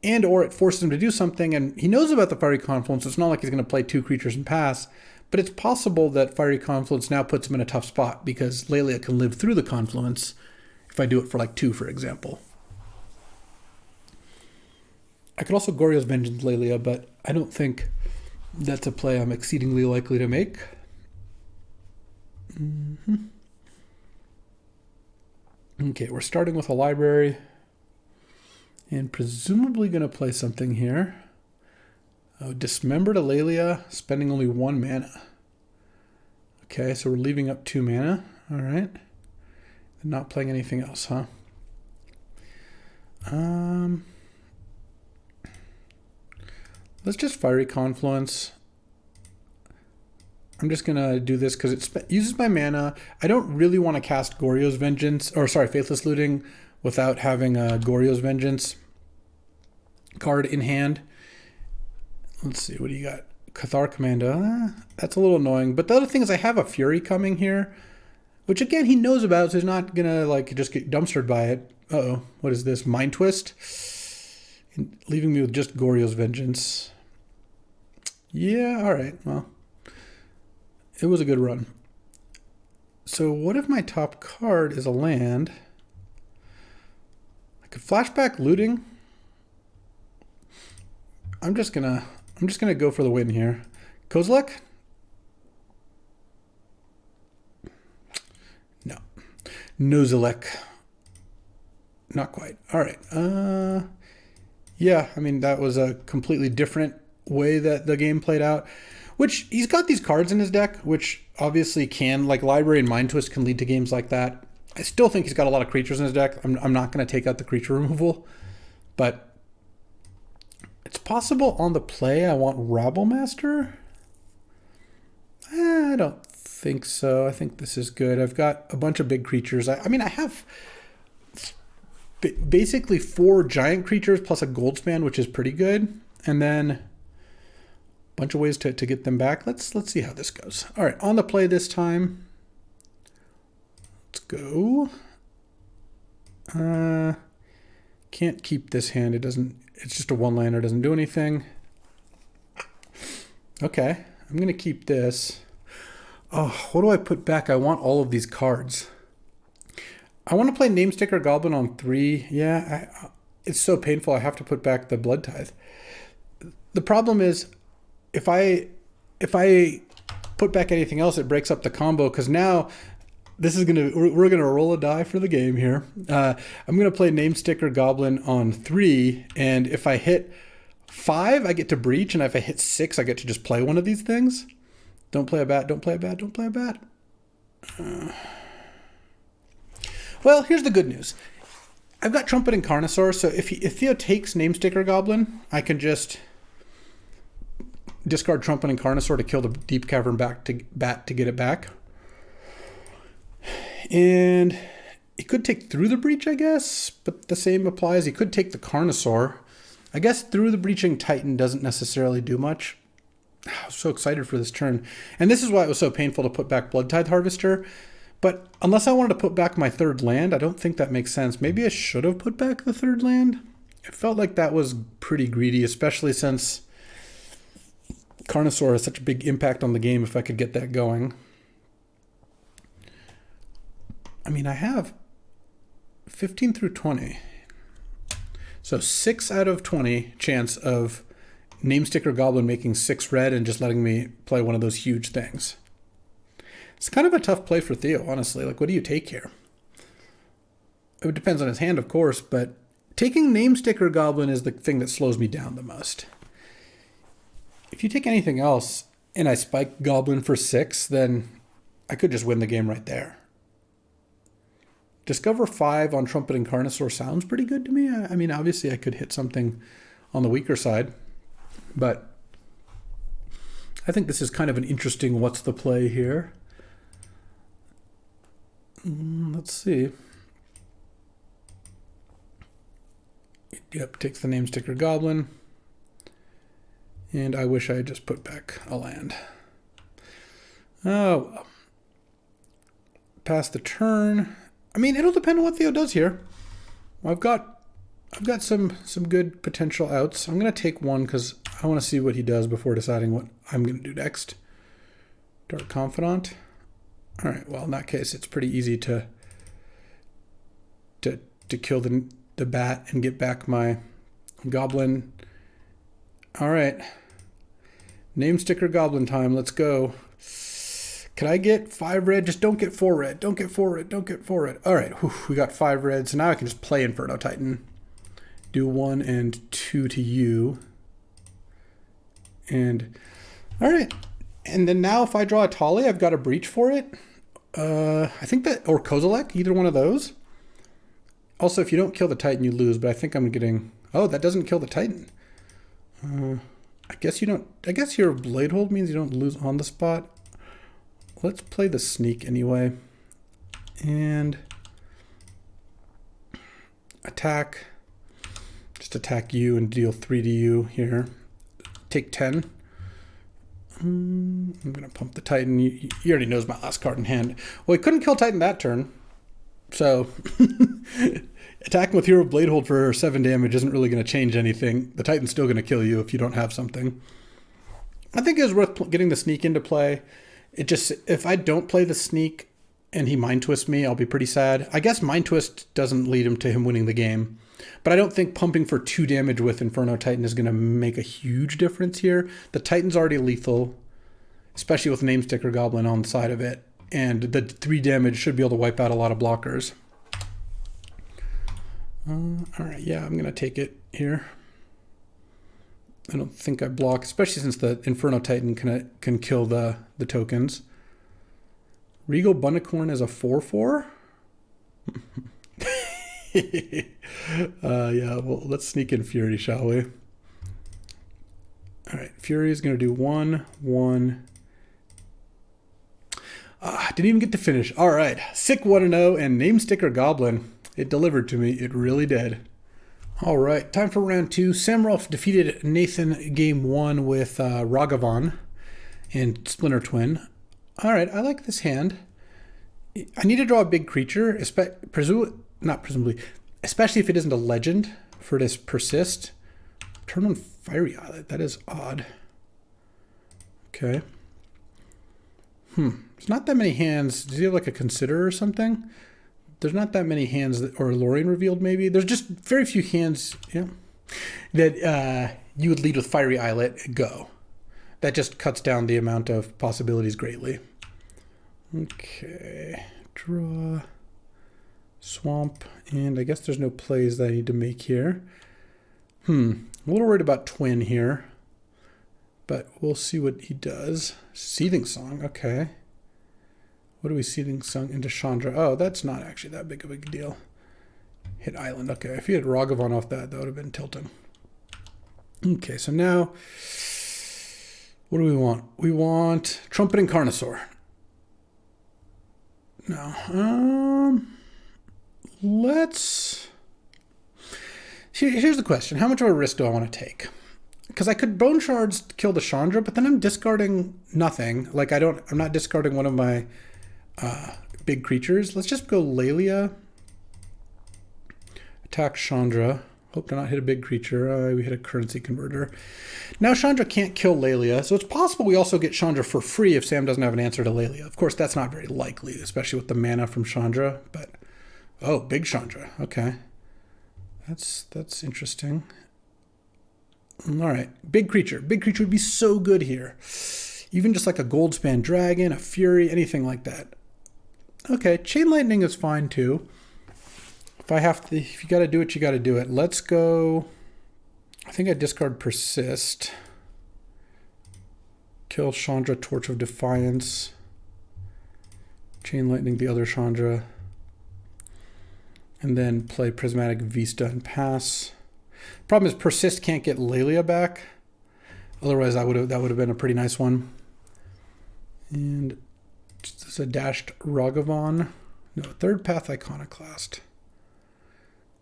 And or it forces him to do something, and he knows about the Fiery Confluence. So it's not like he's going to play 2 creatures and pass. But it's possible that Fiery Confluence now puts him in a tough spot because Lelia can live through the Confluence if I do it for like 2, for example. I could also Goryo's Vengeance Lelia, but I don't think that's a play I'm exceedingly likely to make. Okay, we're starting with a Library and presumably going to play something here. Oh, Dismember to Lelia, spending only 1 mana. Okay, so we're leaving up 2 mana. All right. And not playing anything else, huh? Let's just Fiery Confluence. I'm just going to do this because it uses my mana. I don't really want to cast Goryo's Vengeance, or sorry, Faithless Looting without having a Goryo's Vengeance card in hand. Let's see, what do you got? Cathar Commando. That's a little annoying. But the other thing is I have a Fury coming here, which again he knows about, so he's not gonna like just get dumpstered by it. Uh-oh, what is this? Mind Twist? Leaving me with just Goryo's Vengeance. Yeah, alright, well. It was a good run. So what if my top card is a land? I could flashback Looting. I'm just gonna go for the win here. Kozilek? No. Nozilek. Not quite. All right. Yeah, I mean, that was a completely different way that the game played out. Which, he's got these cards in his deck, which obviously can, like Library and Mind Twist can lead to games like that. I still think he's got a lot of creatures in his deck. I'm not going to take out the creature removal. But it's possible on the play I want Rabblemaster. I don't think so. I think this is good. I've got a bunch of big creatures. I mean, I have basically 4 giant creatures plus a Goldspan, which is pretty good. And then bunch of ways to get them back. Let's see how this goes. All right, on the play this time. Let's go. Can't keep this hand. It's just a one-liner. Doesn't do anything. Okay, I'm going to keep this. Oh, what do I put back? I want all of these cards. I want to play Namesticker Goblin on 3. Yeah, it's so painful. I have to put back the Blood Tithe. The problem is, if I put back anything else, it breaks up the combo, because now we're gonna roll a die for the game here. I'm gonna play Namesticker Goblin on 3, and if I hit 5, I get to breach, and if I hit 6, I get to just play one of these things. Don't play a bat, don't play a bat, don't play a bat. Well, here's the good news. I've got Trumpet and Carnosaur, so if Theo takes Namesticker Goblin, I can just discard Trumpet and Carnosaur to kill the Deep Cavern bat to get it back. And he could take Through the Breach, I guess, but the same applies. He could take the Carnosaur. I guess Through the Breaching Titan doesn't necessarily do much. I was so excited for this turn. And this is why it was so painful to put back Blood Tithe Harvester. But unless I wanted to put back my 3rd land, I don't think that makes sense. Maybe I should have put back the 3rd land. It felt like that was pretty greedy, especially since Carnosaur has such a big impact on the game if I could get that going. I mean, I have 15 through 20. So 6 out of 20 chance of Namesticker Goblin making 6 red and just letting me play one of those huge things. It's kind of a tough play for Theo, honestly. Like, what do you take here? It depends on his hand, of course, but taking Namesticker Goblin is the thing that slows me down the most. If you take anything else and I spike Goblin for 6, then I could just win the game right there. Discover 5 on Trumpet and Carnosaur sounds pretty good to me. I mean, obviously I could hit something on the weaker side, but I think this is kind of an interesting what's the play here. Let's see. Yep, takes the Namesticker Goblin. And I wish I had just put back a land. Oh, well. Pass the turn. I mean, it'll depend on what Theo does here. Well, I've got some good potential outs. I'm going to take one because I want to see what he does before deciding what I'm going to do next. Dark Confidant. All right, well, in that case, it's pretty easy to kill the bat and get back my Goblin. All right. Namesticker Goblin time. Let's go. Can I get 5 red? Just don't get 4 red. Don't get 4 red. Don't get 4 red. All right. Whew, we got 5 red. So now I can just play Inferno Titan. Do 1 and 2 to you. And all right. And then now if I draw a Tali, I've got a breach for it. I think that, or Kozilek, either one of those. Also, if you don't kill the Titan, you lose. But I think I'm getting, oh, that doesn't kill the Titan. I guess you don't, I guess your Blade Hold means you don't lose on the spot. Let's play the Sneak anyway. And attack. Just attack you and deal 3 to you here. Take 10. I'm going to pump the Titan. He already knows my last card in hand. Well, he couldn't kill Titan that turn. So attacking with Hero Blade Hold for 7 damage isn't really going to change anything. The Titan's still going to kill you if you don't have something. I think it was worth getting the Sneak into play. It just, if I don't play the Sneak and he Mind Twists me, I'll be pretty sad. I guess Mind Twist doesn't lead him to him winning the game. But I don't think pumping for 2 damage with Inferno Titan is going to make a huge difference here. The Titan's already lethal, especially with Namesticker Goblin on the side of it. And the 3 damage should be able to wipe out a lot of blockers. All right, yeah, I'm going to take it here. I don't think I block, especially since the Inferno Titan can kill the tokens. Regal Bunnicorn is a 4/4? Yeah, well, let's sneak in Fury, shall we? All right, Fury is going to do 1, 1. Didn't even get to finish. All right, Sick 1-0 and Namesticker Goblin. It delivered to me. It really did. All right, time for round 2. Samrolf defeated Nathan game 1 with Ragavan and Splinter Twin. All right, I like this hand. I need to draw a big creature, especially if it isn't a legend, for this persist. Turn on Fiery Islet. That is odd. Okay. There's not that many hands. Does he have like a Consider or something? There's not that many hands or Lorien Revealed maybe. There's just very few hands, that you would lead with Fiery Islet and go. That just cuts down the amount of possibilities greatly. Okay, draw, swamp, and I guess there's no plays that I need to make here. I'm a little worried about Twin here, but we'll see what he does. Seething Song, okay. What do we Seething Song into Chandra? Oh, that's not actually that big of a deal. Hit Island, okay. If he had Ragavan off that would have been tilting. Okay, so now, what do we want? We want Trumpeting Carnosaur. No. Here's the question. How much of a risk do I want to take? Because I could Bone Shards to kill the Chandra, but then I'm discarding nothing. Like I'm not discarding one of my big creatures. Let's just go Lelia. Attack Chandra. Hope to not hit a big creature. We hit a currency converter. Now Chandra can't kill Lelia, so it's possible we also get Chandra for free if Sam doesn't have an answer to Lelia. Of course, that's not very likely, especially with the mana from Chandra. But oh, big Chandra. Okay, that's interesting. All right, big creature. Big creature would be so good here. Even just like a Goldspan Dragon, a Fury, anything like that. Okay, Chain Lightning is fine too. If you got to do it, you got to do it. Let's go. I think I discard Persist. Kill Chandra, Torch of Defiance. Chain Lightning the other Chandra. And then play Prismatic Vista and pass. Problem is Persist can't get Lelia back. Otherwise, that would have been a pretty nice one. And just a dashed Ragavan. No, Third Path Iconoclast.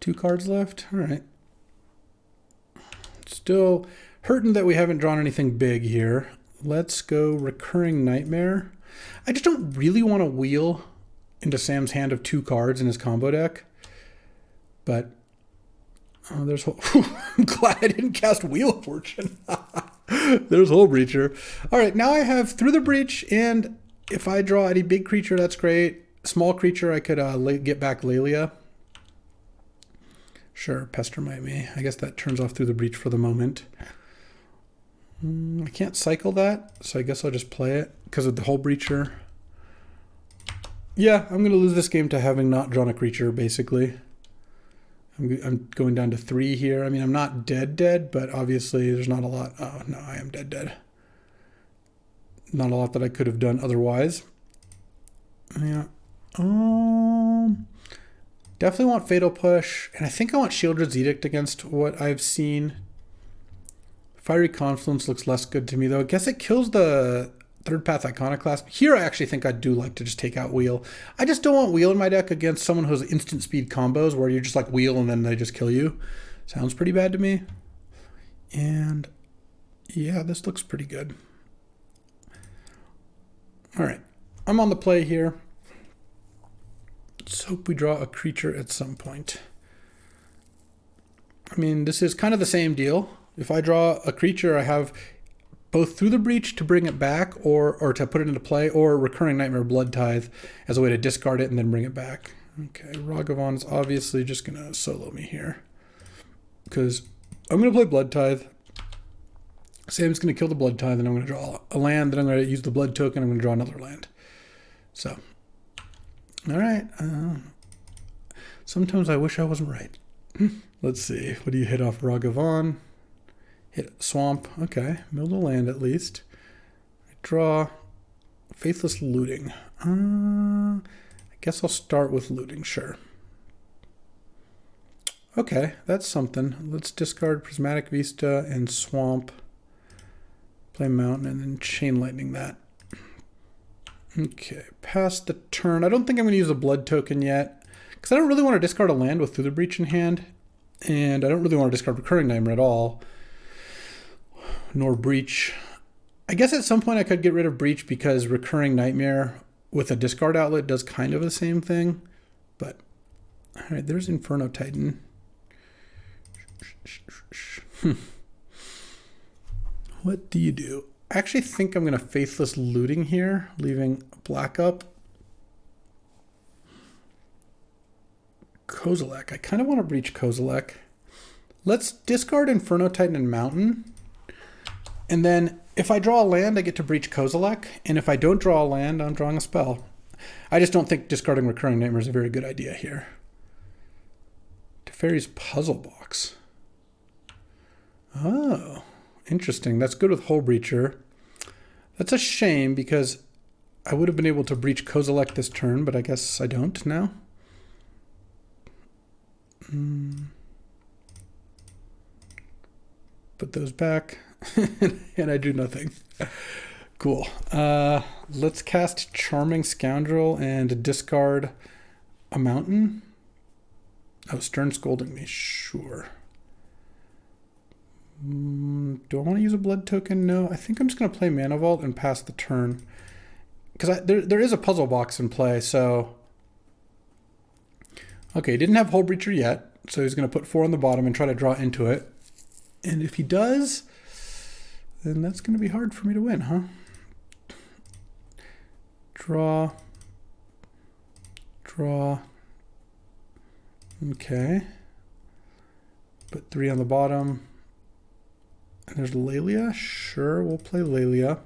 2 cards left. All right. Still hurting that we haven't drawn anything big here. Let's go Recurring Nightmare. I just don't really want to wheel into Sam's hand of 2 cards in his combo deck. But there's I'm glad I didn't cast Wheel of Fortune. There's Hole Breacher. All right, now I have Through the Breach, and if I draw any big creature, that's great. Small creature, I could get back Lelia. Sure, Pestermite me. I guess that turns off Through the Breach for the moment. I can't cycle that, so I guess I'll just play it because of the Hole Breacher. Yeah, I'm going to lose this game to having not drawn a creature, basically. I'm going down to 3 here. I mean, I'm not dead, but obviously there's not a lot. Oh, no, I am dead. Not a lot that I could have done otherwise. Yeah. Definitely want Fatal Push, and I think I want Shieldred's Edict against what I've seen. Fiery Confluence looks less good to me, though. I guess it kills the Third Path Iconoclast. Here, I actually think I do like to just take out Wheel. I just don't want Wheel in my deck against someone who has instant speed combos where you're just like Wheel and then they just kill you. Sounds pretty bad to me. And yeah, this looks pretty good. All right, I'm on the play here. Let's hope we draw a creature at some point. I mean, this is kind of the same deal. If I draw a creature, I have both Through the Breach to bring it back or to put it into play, or Recurring Nightmare Blood Tithe as a way to discard it and then bring it back. Okay, Ragavan is obviously just going to solo me here because I'm going to play Blood Tithe. Sam's going to kill the Blood Tithe, and I'm going to draw a land, then I'm going to use the Blood Token, I'm going to draw another land. So, all right. Sometimes I wish I wasn't right. Let's see. What do you hit off Ragavan? Hit Swamp. Okay. Mill the land at least. I draw Faithless Looting. I guess I'll start with Looting. Sure. Okay. That's something. Let's discard Prismatic Vista and Swamp. Play Mountain and then Chain Lightning that. Okay, pass the turn. I don't think I'm going to use a Blood Token yet, because I don't really want to discard a land with Through the Breach in hand. And I don't really want to discard Recurring Nightmare at all. Nor Breach. I guess at some point I could get rid of Breach because Recurring Nightmare with a discard outlet does kind of the same thing. But, alright, there's Inferno Titan. What do you do? I actually think I'm going to Faithless Looting here, leaving black up. Kozilek. I kind of want to Breach Kozilek. Let's discard Inferno Titan and Mountain. And then if I draw a land, I get to Breach Kozilek. And if I don't draw a land, I'm drawing a spell. I just don't think discarding Recurring Nightmare is a very good idea here. Teferi's Puzzle Box. Oh, interesting. That's good with Hull Breacher. That's a shame because I would have been able to Breach Kozilek this turn, but I guess I don't now. Put those back, and I do nothing. Cool. Let's cast Charming Scoundrel and discard a mountain. Oh, Stern Scolding Me. Sure. Do I want to use a blood token? No. I think I'm just going to play Mana Vault and pass the turn. Because there is a puzzle box in play, so... Okay, he didn't have Hull Breacher yet, so he's going to put 4 on the bottom and try to draw into it. And if he does, then that's going to be hard for me to win, huh? Draw. Draw. Okay. Put 3 on the bottom. And there's Lelia. Sure, we'll play Lelia.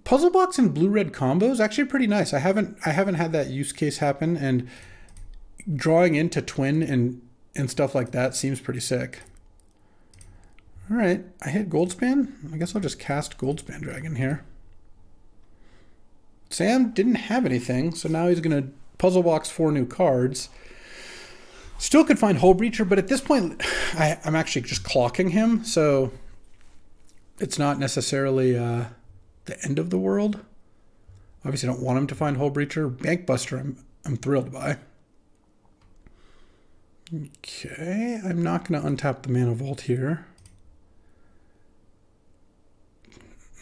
Puzzle box and blue-red combos actually pretty nice. I haven't had that use case happen, and drawing into twin and stuff like that seems pretty sick. All right, I hit Goldspan. I guess I'll just cast Goldspan Dragon here. Sam didn't have anything, so now he's gonna puzzle box 4 new cards. Still could find Hull Breacher, but at this point, I'm actually just clocking him, so it's not necessarily the end of the world. Obviously, I don't want him to find Hull Breacher. Bankbuster, I'm thrilled by. Okay, I'm not going to untap the Mana Vault here.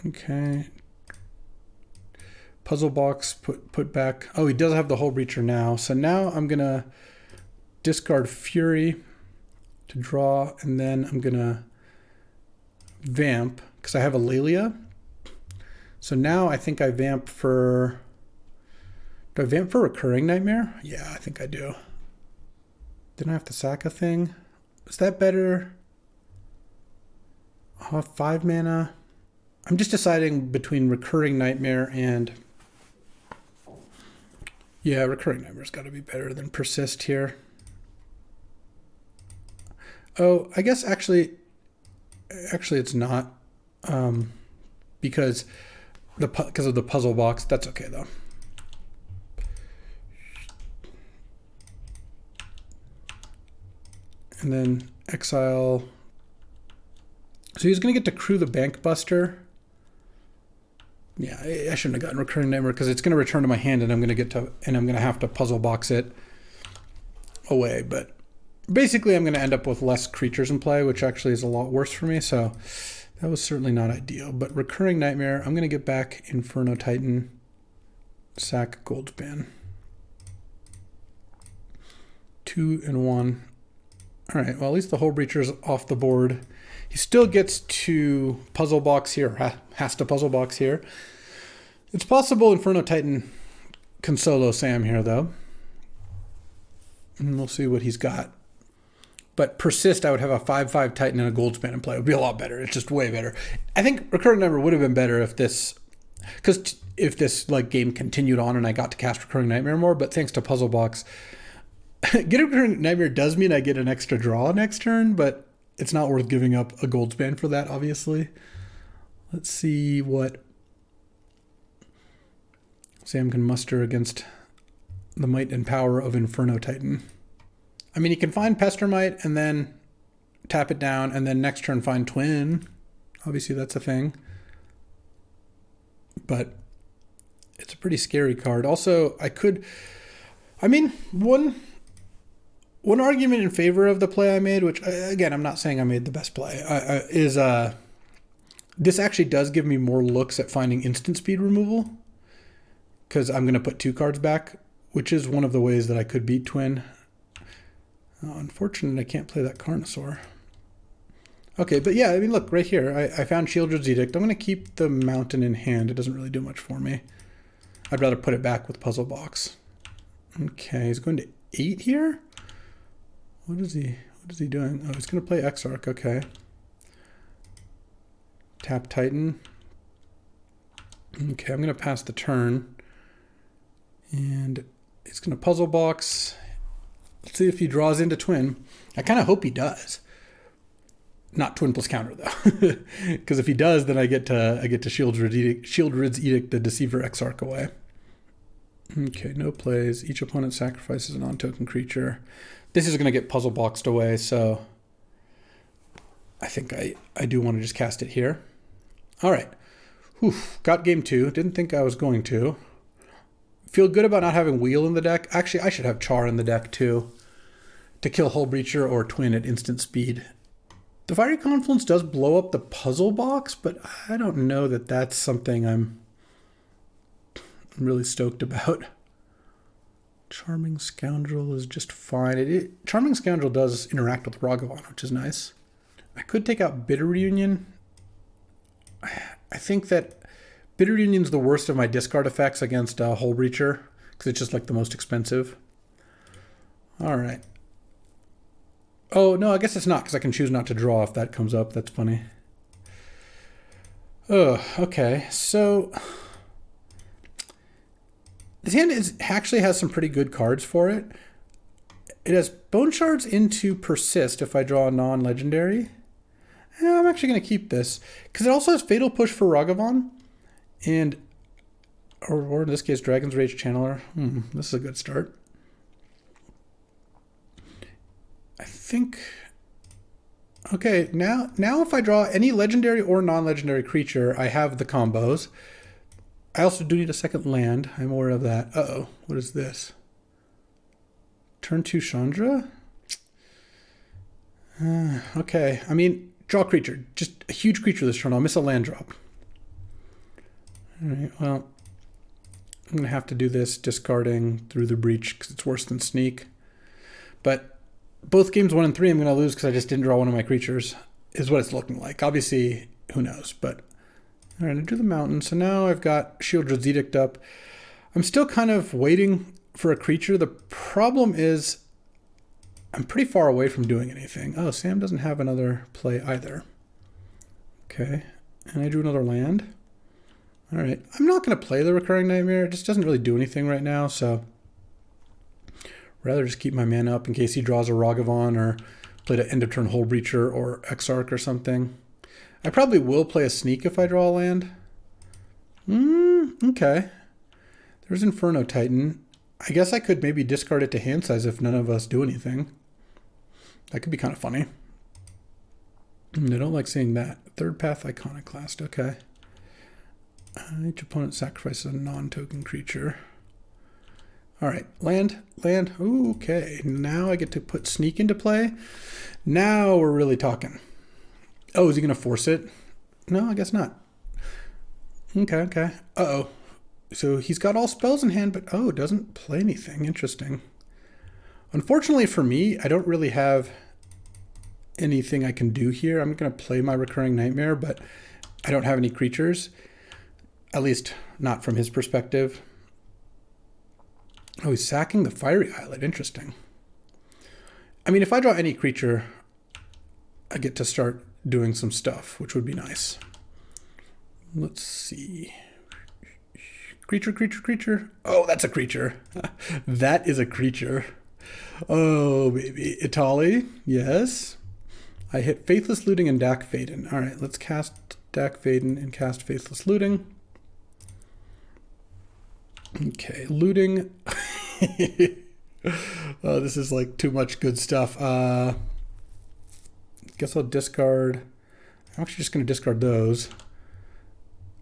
Okay. Puzzle box, put back. Oh, he does have the Hull Breacher now. So now I'm going to discard Fury to draw, and then I'm going to vamp because I have a Lelia. So now I think I vamp for... Do I vamp for Recurring Nightmare? Yeah, I think I do. Didn't I have to sack a thing? Is that better? 5 mana. I'm just deciding between Recurring Nightmare and... Yeah, Recurring Nightmare's got to be better than Persist here. Oh, I guess actually it's not. Because of the puzzle box. That's okay though. And then exile. So he's going to get to crew the Bankbuster. Yeah, I shouldn't have gotten Recurring Nightmare because it's going to return to my hand, and I'm going to have to puzzle box it away. But basically, I'm going to end up with less creatures in play, which actually is a lot worse for me. So that was certainly not ideal. But Recurring Nightmare, I'm going to get back Inferno Titan, sack Goldspan. 2 and 1. All right, well, at least the Hull Breacher's off the board. He still gets to puzzle box here, has to puzzle box here. It's possible Inferno Titan can solo Sam here, though. And we'll see what he's got. But Persist, I would have a 5/5 Titan and a Goldspan in play. It would be a lot better. It's just way better. I think Recurring Nightmare would have been better if this... Because if this game continued on and I got to cast Recurring Nightmare more, but thanks to puzzle box... Getting Recurring Nightmare does mean I get an extra draw next turn, but it's not worth giving up a Goldspan for that, obviously. Let's see what Sam can muster against the might and power of Inferno Titan. I mean, he can find Pestermite and then tap it down, and then next turn find Twin. Obviously, that's a thing. But it's a pretty scary card. Also, one one argument in favor of the play I made, which again, I'm not saying I made the best play, is this actually does give me more looks at finding instant speed removal, because I'm going to put 2 cards back, which is one of the ways that I could beat Twin. Unfortunately, I can't play that Carnosaur. Okay, but yeah, I mean, look, right here, I found Shieldred's Edict. I'm going to keep the Mountain in hand. It doesn't really do much for me. I'd rather put it back with Puzzle Box. Okay, he's going to 8 here? What is he doing? Oh, he's going to play Exarch, okay. Tap Titan. Okay, I'm going to pass the turn. And he's going to Puzzle Box. Let's see if he draws into Twin. I kind of hope he does. Not Twin plus counter, though. Because if he does, then I get to Shieldred's Edict the Deceiver Exarch away. Okay, no plays. Each opponent sacrifices a non-token creature. This is going to get Puzzle Boxed away, so I think I do want to just cast it here. All right. Whew. Got game 2. Didn't think I was going to. Feel good about not having Wheel in the deck. Actually, I should have Char in the deck, too, to kill Hull Breacher or Twin at instant speed. The Fiery Confluence does blow up the Puzzle Box, but I don't know that that's something I'm really stoked about. Charming Scoundrel is just fine. Charming Scoundrel does interact with Ragavan, which is nice. I could take out Bitter Reunion. I think that Bitter Union's the worst of my discard effects against Hull Breacher, because it's just like the most expensive. All right. Oh, no, I guess it's not, because I can choose not to draw if that comes up. That's funny. Oh, okay. So this hand actually has some pretty good cards for it. It has Bone Shards into Persist if I draw a non-legendary. I'm actually going to keep this, because it also has Fatal Push for Ragavan, and or in this case, Dragon's Rage Channeler. This is a good start. I think, okay, now if I draw any legendary or non-legendary creature, I have the combos. I also do need a second land. I'm aware of that. Uh-oh, what is this? Turn 2 Chandra? Okay, I mean, draw creature. Just a huge creature this turn. I'll miss a land drop. All right, well, I'm going to have to do this discarding Through the Breach because it's worse than Sneak. But both games 1 and 3 I'm going to lose because I just didn't draw one of my creatures, is what it's looking like. Obviously, who knows, but all right, I do the Mountain. So now I've got Shieldred's Edict up. I'm still kind of waiting for a creature. The problem is I'm pretty far away from doing anything. Oh, Sam doesn't have another play either. Okay, and I drew another land. All right, I'm not going to play the Recurring Nightmare. It just doesn't really do anything right now, so rather just keep my mana up in case he draws a Ragavan or play the End of Turn Hull Breacher or Exarch or something. I probably will play a Sneak if I draw a land. Okay. There's Inferno Titan. I guess I could maybe discard it to hand size if none of us do anything. That could be kind of funny. I don't like seeing that. Third Path Iconoclast. Okay. Each opponent sacrifices a non-token creature. All right, land. Ooh, okay, now I get to put Sneak into play. Now we're really talking. Oh, is he going to force it? No, I guess not. Okay. Uh-oh. So he's got all spells in hand, but oh, doesn't play anything. Interesting. Unfortunately for me, I don't really have anything I can do here. I'm going to play my Recurring Nightmare, but I don't have any creatures. At least not from his perspective. Oh, he's sacking the Fiery Islet. Interesting. I mean, if I draw any creature, I get to start doing some stuff, which would be nice. Let's see. Creature. Oh, that's a creature. That is a creature. Oh, baby. Itali. Yes. I hit Faithless Looting and Dak Faden. All right, let's cast Dak Faden and cast Faithless Looting. Okay, looting. Oh, this is like too much good stuff. Guess I'll discard. I'm actually just going to discard those.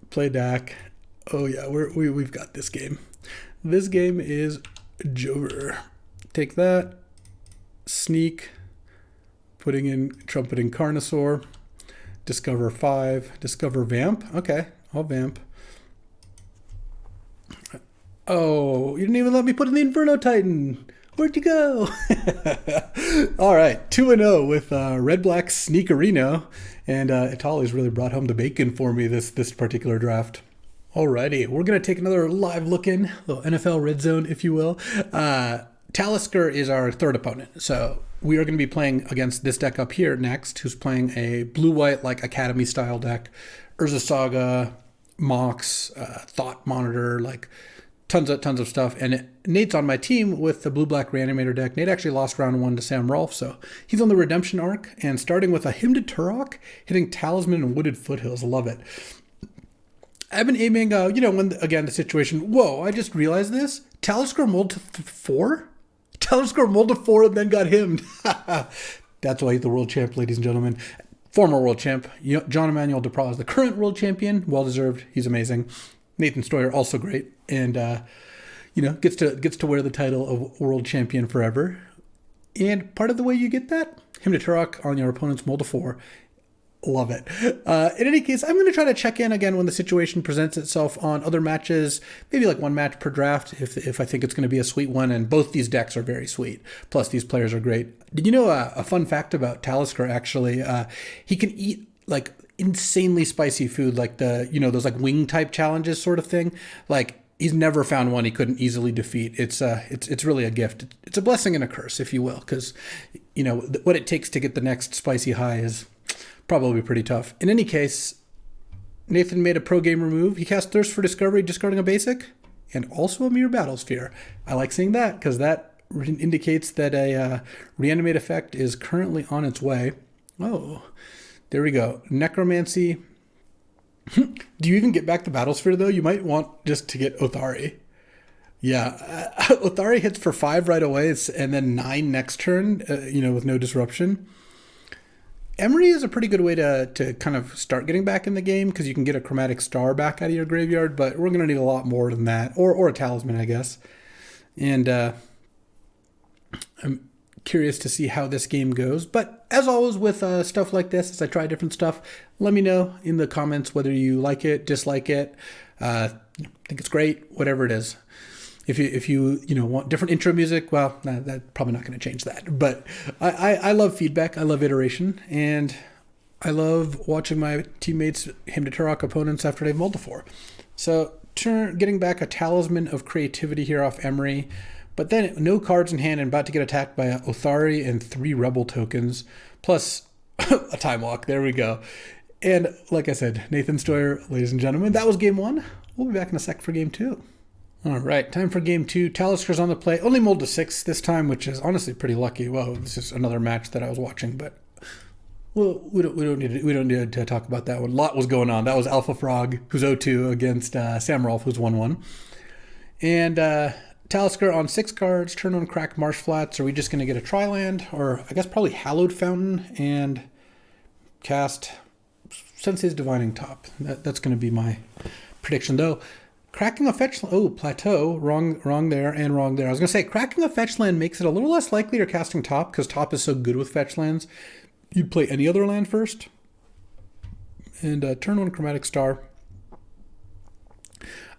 Play Dak. Oh yeah, we've got this game. This game is Jover. Take that. Sneak, putting in Trumpeting Carnosaur, Discover 5, Discover Vamp. Okay, I'll Vamp. Oh, you didn't even let me put in the Inferno Titan. Where'd you go? All right, 2-0 with Red-Black Sneakerino. And Itali's really brought home the bacon for me this particular draft. Alrighty, we're going to take another live look in, a little NFL red zone, if you will. Talisker is our third opponent. So we are going to be playing against this deck up here next, who's playing a blue-white, like Academy-style deck. Urza Saga, Mox, Thought Monitor, like tons of stuff. And Nate's on my team with the blue-black Reanimator deck. Nate actually lost round 1 to Sam Rolfe, so he's on the Redemption arc. And starting with a Hymn to Turok, hitting Talisman and Wooded Foothills. Love it. I've been aiming, when, again, the situation, whoa, I just realized this. Talisker mulled to 4? Talisker mulled to 4 and then got hymned. That's why he's the world champ, ladies and gentlemen. Former world champ. John Emmanuel Duprat is the current world champion. Well-deserved. He's amazing. Nathan Stoyer, also great. And, gets to wear the title of world champion forever. And part of the way you get that, Hymn to Turok on your opponent's mull to 4. Love it. In any case, I'm going to try to check in again when the situation presents itself on other matches, maybe like one match per draft if I think it's going to be a sweet one, and both these decks are very sweet. Plus, these players are great. Did you know a fun fact about Talisker, actually? He can eat like insanely spicy food, like those like wing type challenges sort of thing. Like, he's never found one he couldn't easily defeat. It's really a gift. It's a blessing and a curse, if you will, because, what it takes to get the next spicy high is probably pretty tough. In any case, Nathan made a pro gamer move. He cast Thirst for Discovery, discarding a basic, and also a Mere Battlesphere. I like seeing that, because that indicates that a Reanimate effect is currently on its way. Oh, there we go. Necromancy. Do you even get back the Battlesphere, though? You might want just to get Othari. Yeah, Othari hits for 5 right away, and then 9 next turn, with no disruption. Emery is a pretty good way to kind of start getting back in the game, because you can get a Chromatic Star back out of your graveyard, but we're going to need a lot more than that, or a Talisman, I guess. And I'm curious to see how this game goes. But as always with stuff like this, as I try different stuff, let me know in the comments whether you like it, dislike it, think it's great, whatever it is. If you want different intro music, well, that's probably not going to change that. But I love feedback. I love iteration. And I love watching my teammates Hymn to Turok opponents after they've mulled to 4. So getting back a Talisman of Creativity here off Emery. But then no cards in hand and about to get attacked by a Othari and 3 Rebel tokens. Plus a Time Walk. There we go. And like I said, Nathan Stoyer, ladies and gentlemen, that was game 1. We'll be back in a sec for game 2. All right, time for game 2. Talisker's on the play. Only mulled to 6 this time, which is honestly pretty lucky. Whoa, this is another match that I was watching, but we don't need to talk about that one. A lot was going on. That was Alpha Frog, who's 0-2, against Sam Rolfe, who's 1-1. And Talisker on 6 cards. Turn on Crack Marsh Flats. Are we just going to get a Tri-land? Or I guess probably Hallowed Fountain and cast Sensei's Divining Top. That's going to be my prediction, though. Cracking a fetch land. Oh, Plateau. Wrong there and wrong there. I was going to say, cracking a fetch land makes it a little less likely you're casting top, because top is so good with fetch lands. You'd play any other land first. And turn 1 Chromatic Star.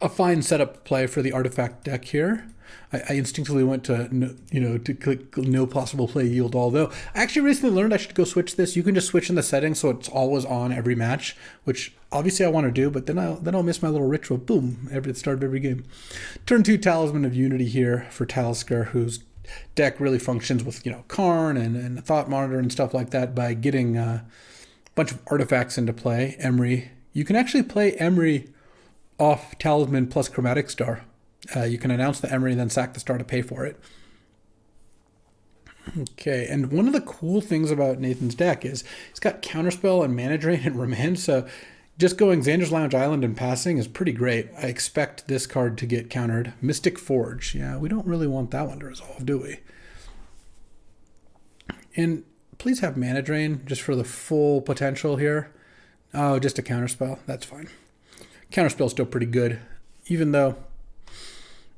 A fine setup play for the artifact deck here. I instinctively went to click no possible play yield, although I actually recently learned I should go switch this. You can just switch in the settings so it's always on every match, which obviously I want to do, but then I'll miss my little ritual. Boom, at the start of every game. Turn 2 Talisman of Unity here for Talisker, whose deck really functions with Karn and Thought Monitor and stuff like that by getting a bunch of artifacts into play. Emery. You can actually play Emery off Talisman plus Chromatic Star. You can announce the Emery and then sack the star to pay for it. Okay, and one of the cool things about Nathan's deck is he's got Counterspell and Mana Drain and Remand, so just going Xander's Lounge Island and passing is pretty great. I expect this card to get countered. Mystic Forge. Yeah, we don't really want that one to resolve, do we? And please have Mana Drain just for the full potential here. Oh, just a Counterspell. That's fine. Counterspell's still pretty good, even though...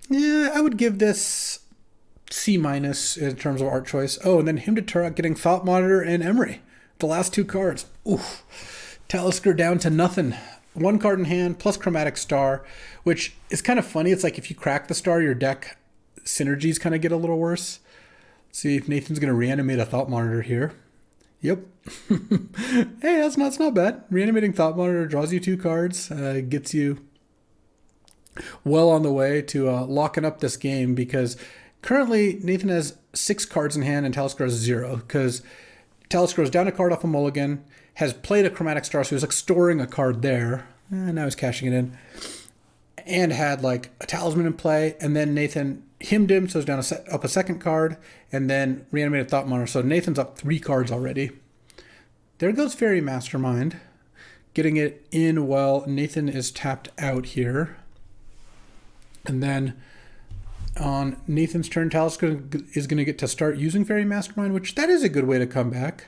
Yeah, I would give this C- in terms of art choice. Oh, and then him to Turok getting Thought Monitor and Emery. The last 2 cards. Oof. Talisker down to nothing. 1 card in hand plus Chromatic Star, which is kind of funny. It's like if you crack the star, your deck synergies kind of get a little worse. Let's see if Nathan's going to reanimate a Thought Monitor here. Yep. Hey, that's not bad. Reanimating Thought Monitor draws you 2 cards, gets you well on the way to locking up this game, because currently Nathan has 6 cards in hand and Talisker has 0, because Talisker is down a card off a mulligan, has played a Chromatic Star, so he's like storing a card there, and now he's cashing it in, and had like a Talisman in play, and then Nathan himmed him, so he's down up a second card, and then reanimated Thought Monitor, so Nathan's up 3 cards already. There goes Fairy Mastermind, getting it in while Nathan is tapped out here. And then on Nathan's turn, Talisker is going to get to start using Fairy Mastermind, which that is a good way to come back.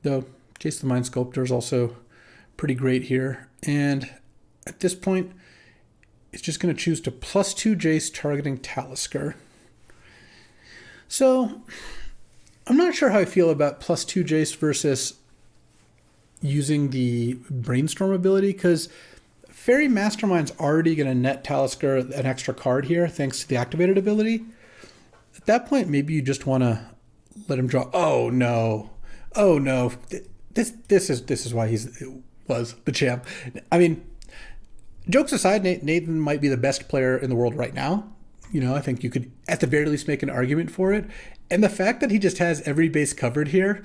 Though Jace the Mind Sculptor is also pretty great here. And at this point, it's just going to choose to +2 Jace targeting Talisker. So I'm not sure how I feel about +2 Jace versus using the Brainstorm ability, because Fairy Mastermind's already going to net Talisker an extra card here thanks to the activated ability. At that point, maybe you just want to let him draw. Oh no. This is why was the champ. I mean, jokes aside, Nathan might be the best player in the world right now. You know, I think you could at the very least make an argument for it. And the fact that he just has every base covered here,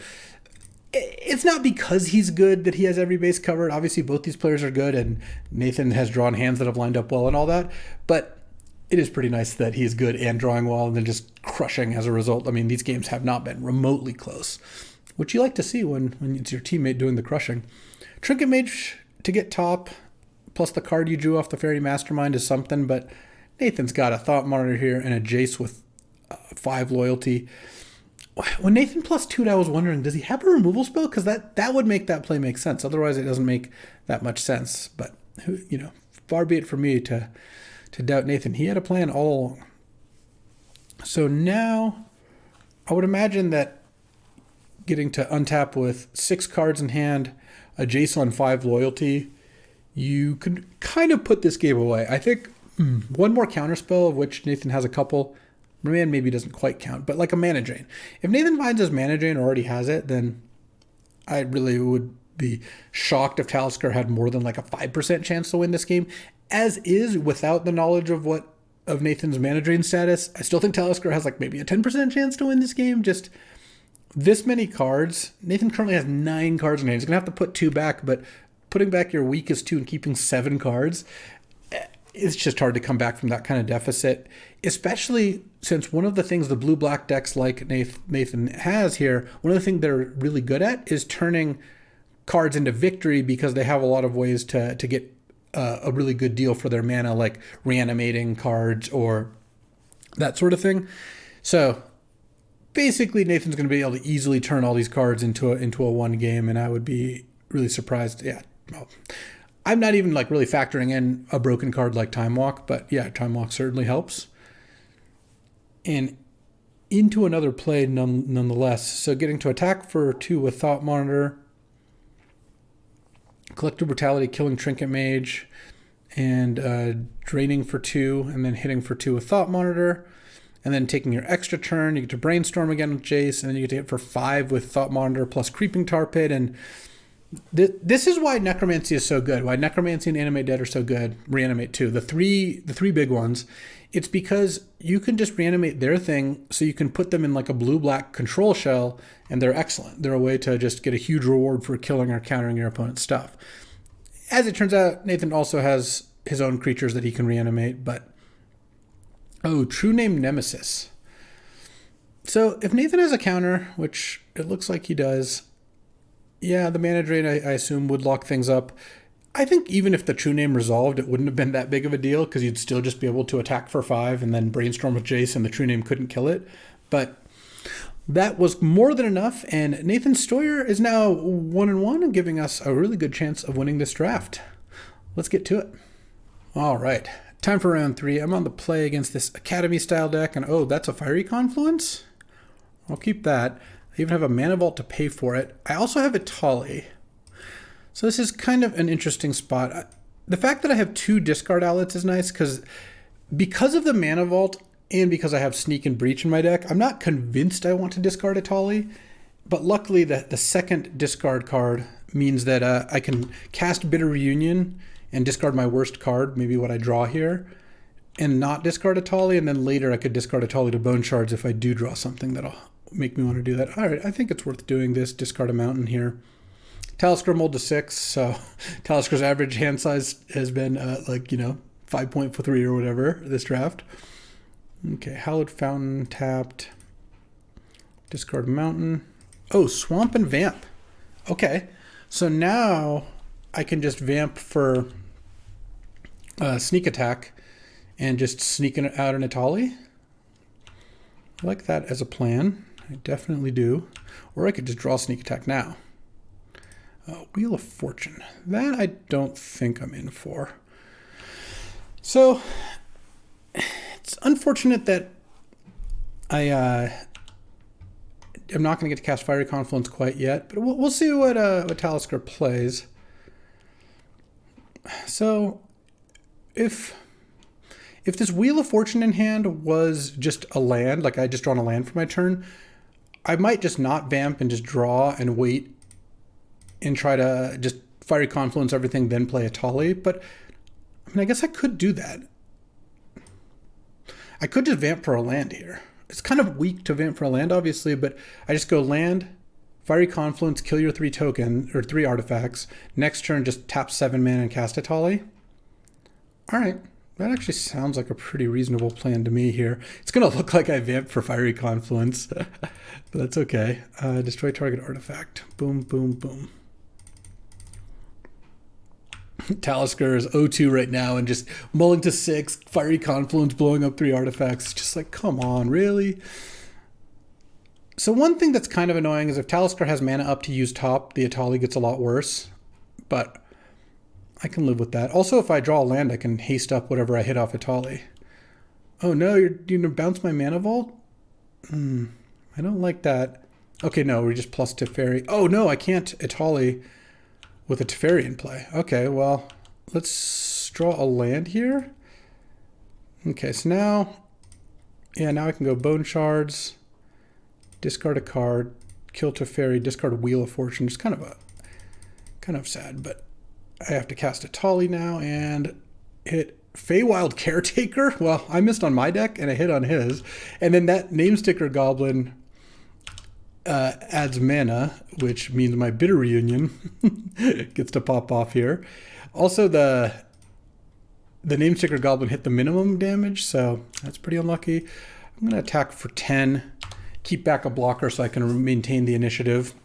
it's not because he's good that he has every base covered. Obviously, both these players are good, and Nathan has drawn hands that have lined up well and all that. But it is pretty nice that he's good and drawing well and then just crushing as a result. I mean, these games have not been remotely close, which you like to see when it's your teammate doing the crushing. Trinket Mage to get top, plus the card you drew off the Fairy Mastermind is something, but Nathan's got a Thought Monitor here and a Jace with 5 loyalty. When Nathan +2'd, I was wondering, does he have a removal spell? Because that would make that play make sense. Otherwise, it doesn't make that much sense. But, you know, far be it from me to doubt Nathan. He had a plan all along. So now, I would imagine that getting to untap with 6 cards in hand, a Jace on 5 loyalty, you could kind of put this game away. I think one more counterspell, of which Nathan has a couple. Man maybe doesn't quite count, but like a Mana Drain. If Nathan finds his Mana Drain or already has it, then I really would be shocked if Talisker had more than like a 5% chance to win this game. As is, without the knowledge of Nathan's Mana Drain status, I still think Talisker has like maybe a 10% chance to win this game. Just this many cards. Nathan currently has 9 cards in hand. He's going to have to put 2 back, but putting back your weakest 2 and keeping 7 cards, it's just hard to come back from that kind of deficit, especially since one of the things the blue-black decks like Nathan has here, one of the things they're really good at is turning cards into victory, because they have a lot of ways to get a really good deal for their mana, like reanimating cards or that sort of thing. So basically, Nathan's going to be able to easily turn all these cards into a one game, and I would be really surprised. Yeah, well, I'm not even like really factoring in a broken card like Time Walk, but yeah, Time Walk certainly helps. And into another play nonetheless. So getting to attack for 2 with Thought Monitor, Collective Brutality, killing Trinket Mage, and draining for 2, and then hitting for 2 with Thought Monitor, and then taking your extra turn, you get to Brainstorm again with Jace, and then you get to hit for 5 with Thought Monitor plus Creeping Tar Pit, and this is why Necromancy is so good, why Necromancy and Animate Dead are so good, Reanimate too, the three big ones. It's because you can just reanimate their thing, so you can put them in like a blue-black control shell, and they're excellent. They're a way to just get a huge reward for killing or countering your opponent's stuff. As it turns out, Nathan also has his own creatures that he can reanimate, but... Oh, True Name Nemesis. So if Nathan has a counter, which it looks like he does... Yeah, the Mana Drain, I assume, would lock things up. I think even if the True Name resolved, it wouldn't have been that big of a deal, because you'd still just be able to attack for 5 and then Brainstorm with Jace, and the True Name couldn't kill it. But that was more than enough, and Nathan Stoyer is now 1-1 and giving us a really good chance of winning this draft. Let's get to it. All right. Time for round 3. I'm on the play against this Academy-style deck, and oh, that's a Fiery Confluence? I'll keep that. I even have a Mana Vault to pay for it. I also have a Tolly. So this is kind of an interesting spot. The fact that I have 2 discard outlets is nice, because of the Mana Vault and because I have Sneak and Breach in my deck, I'm not convinced I want to discard a Tolly, but luckily the second discard card means that I can cast Bitter Reunion and discard my worst card, maybe what I draw here, and not discard a Tolly, and then later I could discard a Tolly to Bone Shards if I do draw something that'll make me want to do that. All right, I think it's worth doing this. Discard a Mountain here. Talisker mold to 6, so Talisker's average hand size has been 5.3 or whatever this draft. Okay, Hallowed Fountain tapped. Discard a Mountain. Oh, Swamp and Vamp. Okay, so now I can just Vamp for Sneak Attack and just sneak out an Atali. I like that as a plan. I definitely do. Or I could just draw Sneak Attack now. Wheel of Fortune. That I don't think I'm in for. So it's unfortunate that I'm not going to get to cast Fiery Confluence quite yet, but we'll see what Talisker plays. So if this Wheel of Fortune in hand was just a land, like I just drawn a land for my turn, I might just not Vamp and just draw and wait and try to just Fiery Confluence everything, then play a Tolly. But I mean, I guess I could do that. I could just Vamp for a land here. It's kind of weak to Vamp for a land, obviously, but I just go land, Fiery Confluence, kill your 3 token or 3 artifacts. Next turn, just tap 7 mana and cast a Tolly. All right, that actually sounds like a pretty reasonable plan to me here. It's going to look like I Vamp for Fiery Confluence, but that's okay. Destroy target artifact. Boom, boom, boom. Talisker is 0-2 right now and just mulling to 6, Fiery Confluence, blowing up 3 artifacts. It's just like, come on, really? So one thing that's kind of annoying is if Talisker has mana up to use top, the Atali gets a lot worse. But I can live with that. Also, if I draw a land, I can haste up whatever I hit off Atali. Oh no, you're going to bounce my Mana Vault? I don't like that. Okay, no, we just plus Teferi. Oh no, I can't Atali with a Teferi in play. Okay, well, let's draw a land here. Okay, so now I can go Bone Shards, discard a card, kill Teferi, discard Wheel of Fortune. It's kind of sad, but I have to cast a Tolly now and hit Feywild Caretaker. Well, I missed on my deck and I hit on his. And then that Namesticker Goblin adds mana, which means my Bitter Reunion gets to pop off here. Also, the Namesticker Goblin hit the minimum damage, so that's pretty unlucky. I'm going to attack for 10, keep back a blocker so I can maintain the initiative,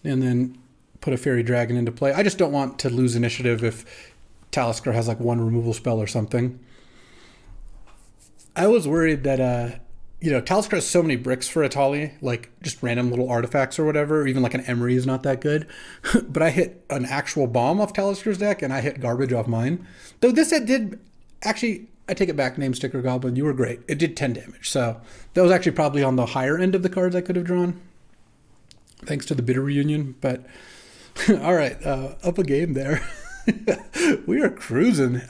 and then put a Fairy Dragon into play. I just don't want to lose initiative if Talisker has like 1 removal spell or something. I was worried that Talisker has so many bricks for Atali, like just random little artifacts or whatever, or even like an Emery is not that good. But I hit an actual bomb off Talisker's deck, and I hit garbage off mine. Though this set did, actually, I take it back, Namesticker Goblin, you were great. It did 10 damage, so that was actually probably on the higher end of the cards I could have drawn, thanks to the Bitter Reunion. But, all right, up a game there. We are cruising.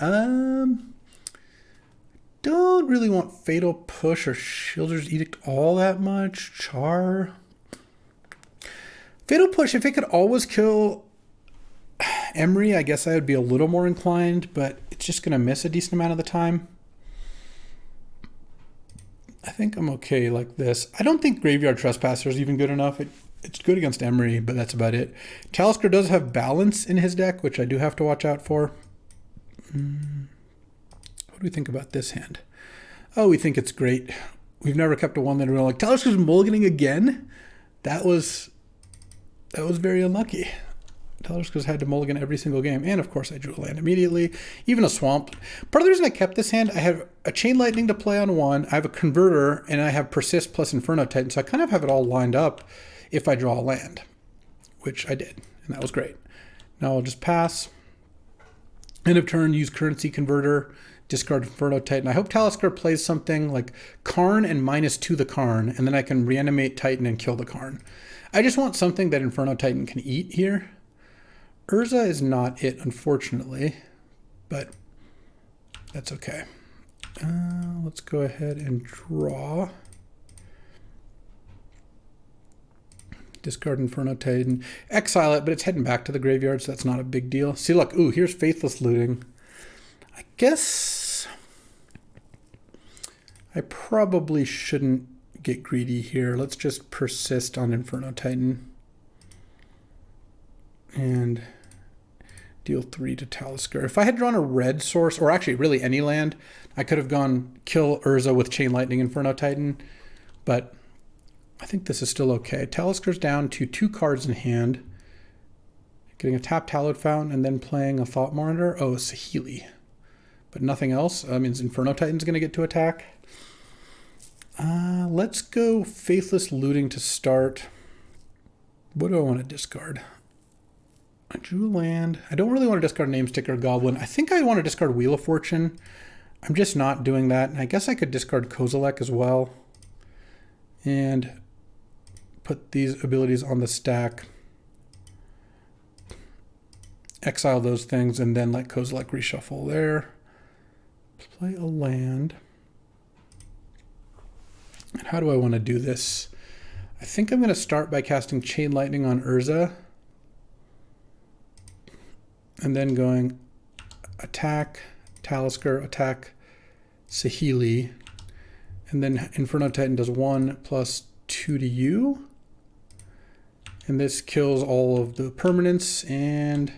Don't really want Fatal Push or Shielders Edict all that much. Char. Fatal Push, if it could always kill Emery, I guess I would be a little more inclined, but it's just going to miss a decent amount of the time. I think I'm okay like this. I don't think Graveyard Trespasser is even good enough. It's good against Emery, but that's about it. Talisker does have Balance in his deck, which I do have to watch out for. What do we think about this hand? Oh, we think it's great. We've never kept a 1-lander. We're like, Talisker's mulliganing again? That was very unlucky. Talisker's had to mulligan every single game. And of course I drew a land immediately. Even a swamp. Part of the reason I kept this hand, I have a Chain Lightning to play on 1. I have a Converter, and I have Persist plus Inferno Titan. So I kind of have it all lined up if I draw a land, which I did. And that was great. Now I'll just pass. End of turn, use currency converter, discard Inferno Titan. I hope Talisker plays something like Karn and -2 the Karn, and then I can reanimate Titan and kill the Karn. I just want something that Inferno Titan can eat here. Urza is not it, unfortunately, but that's okay. Let's go ahead and draw. Discard Inferno Titan. Exile it, but it's heading back to the graveyard, so that's not a big deal. See, look, ooh, here's Faithless Looting. I guess I probably shouldn't get greedy here. Let's just persist on Inferno Titan. And deal 3 to Talisker. If I had drawn a red source, or actually really any land, I could have gone kill Urza with Chain Lightning Inferno Titan, but I think this is still okay. Talisker's down to 2 cards in hand. Getting a tapped Hallowed Fountain and then playing a Thought Monitor. Oh, Saheeli. But nothing else. That means Inferno Titan's going to get to attack. Let's go Faithless Looting to start. What do I want to discard? I drew a land. I don't really want to discard Namesticker Goblin. I think I want to discard Wheel of Fortune. I'm just not doing that. And I guess I could discard Kozilek as well. And put these abilities on the stack. Exile those things and then let Kozilek reshuffle there. Play a land. And how do I want to do this? I think I'm going to start by casting Chain Lightning on Urza. And then going attack Talisker, attack Saheeli. And then Inferno Titan does 1 + 2 to you. And this kills all of the permanents, and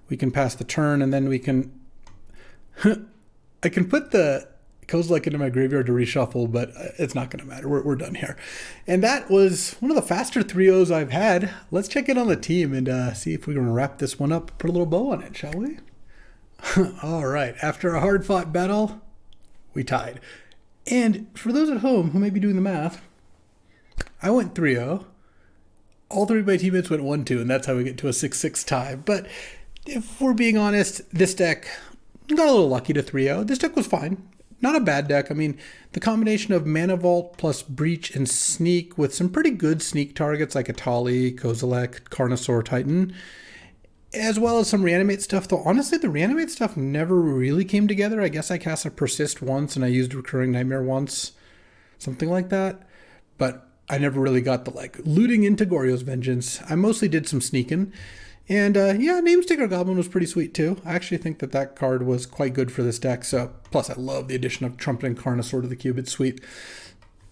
we can pass the turn, and then we can... I can put the Kozilek into my graveyard to reshuffle, but it's not going to matter. We're done here. And that was one of the faster 3-0s I've had. Let's check in on the team and see if we can wrap this one up, put a little bow on it, shall we? All right. After a hard-fought battle, we tied. And for those at home who may be doing the math, I went 3-0. All 3 of my teammates went 1-2, and that's how we get to a 6-6 tie. But if we're being honest, this deck got a little lucky to 3-0. This deck was fine. Not a bad deck. I mean, the combination of Mana Vault plus Breach and Sneak with some pretty good sneak targets like Atali, Kozilek, Carnosaur Titan, as well as some Reanimate stuff. Though honestly, the Reanimate stuff never really came together. I guess I cast a Persist once and I used Recurring Nightmare once. Something like that. But I never really got the looting into Goryo's Vengeance. I mostly did some sneaking. And yeah, Namesticker Goblin was pretty sweet too. I actually think that card was quite good for this deck. So plus I love the addition of Trumpeting Carnosaur to the cube. It's sweet.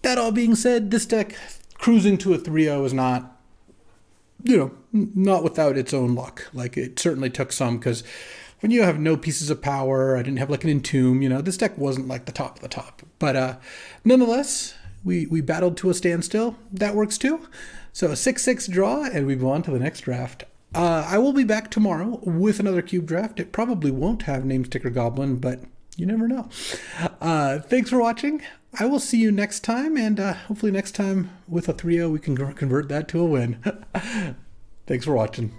That all being said, this deck cruising to a 3-0 is not, not without its own luck. It certainly took some, because when you have no pieces of power, I didn't have an Entomb, this deck wasn't the top of the top. But nonetheless, we battled to a standstill. That works too. So a 6-6 draw, and we move on to the next draft. I will be back tomorrow with another cube draft. It probably won't have Namesticker Goblin, but you never know. Thanks for watching. I will see you next time, and hopefully next time with a 3-0 we can convert that to a win. Thanks for watching.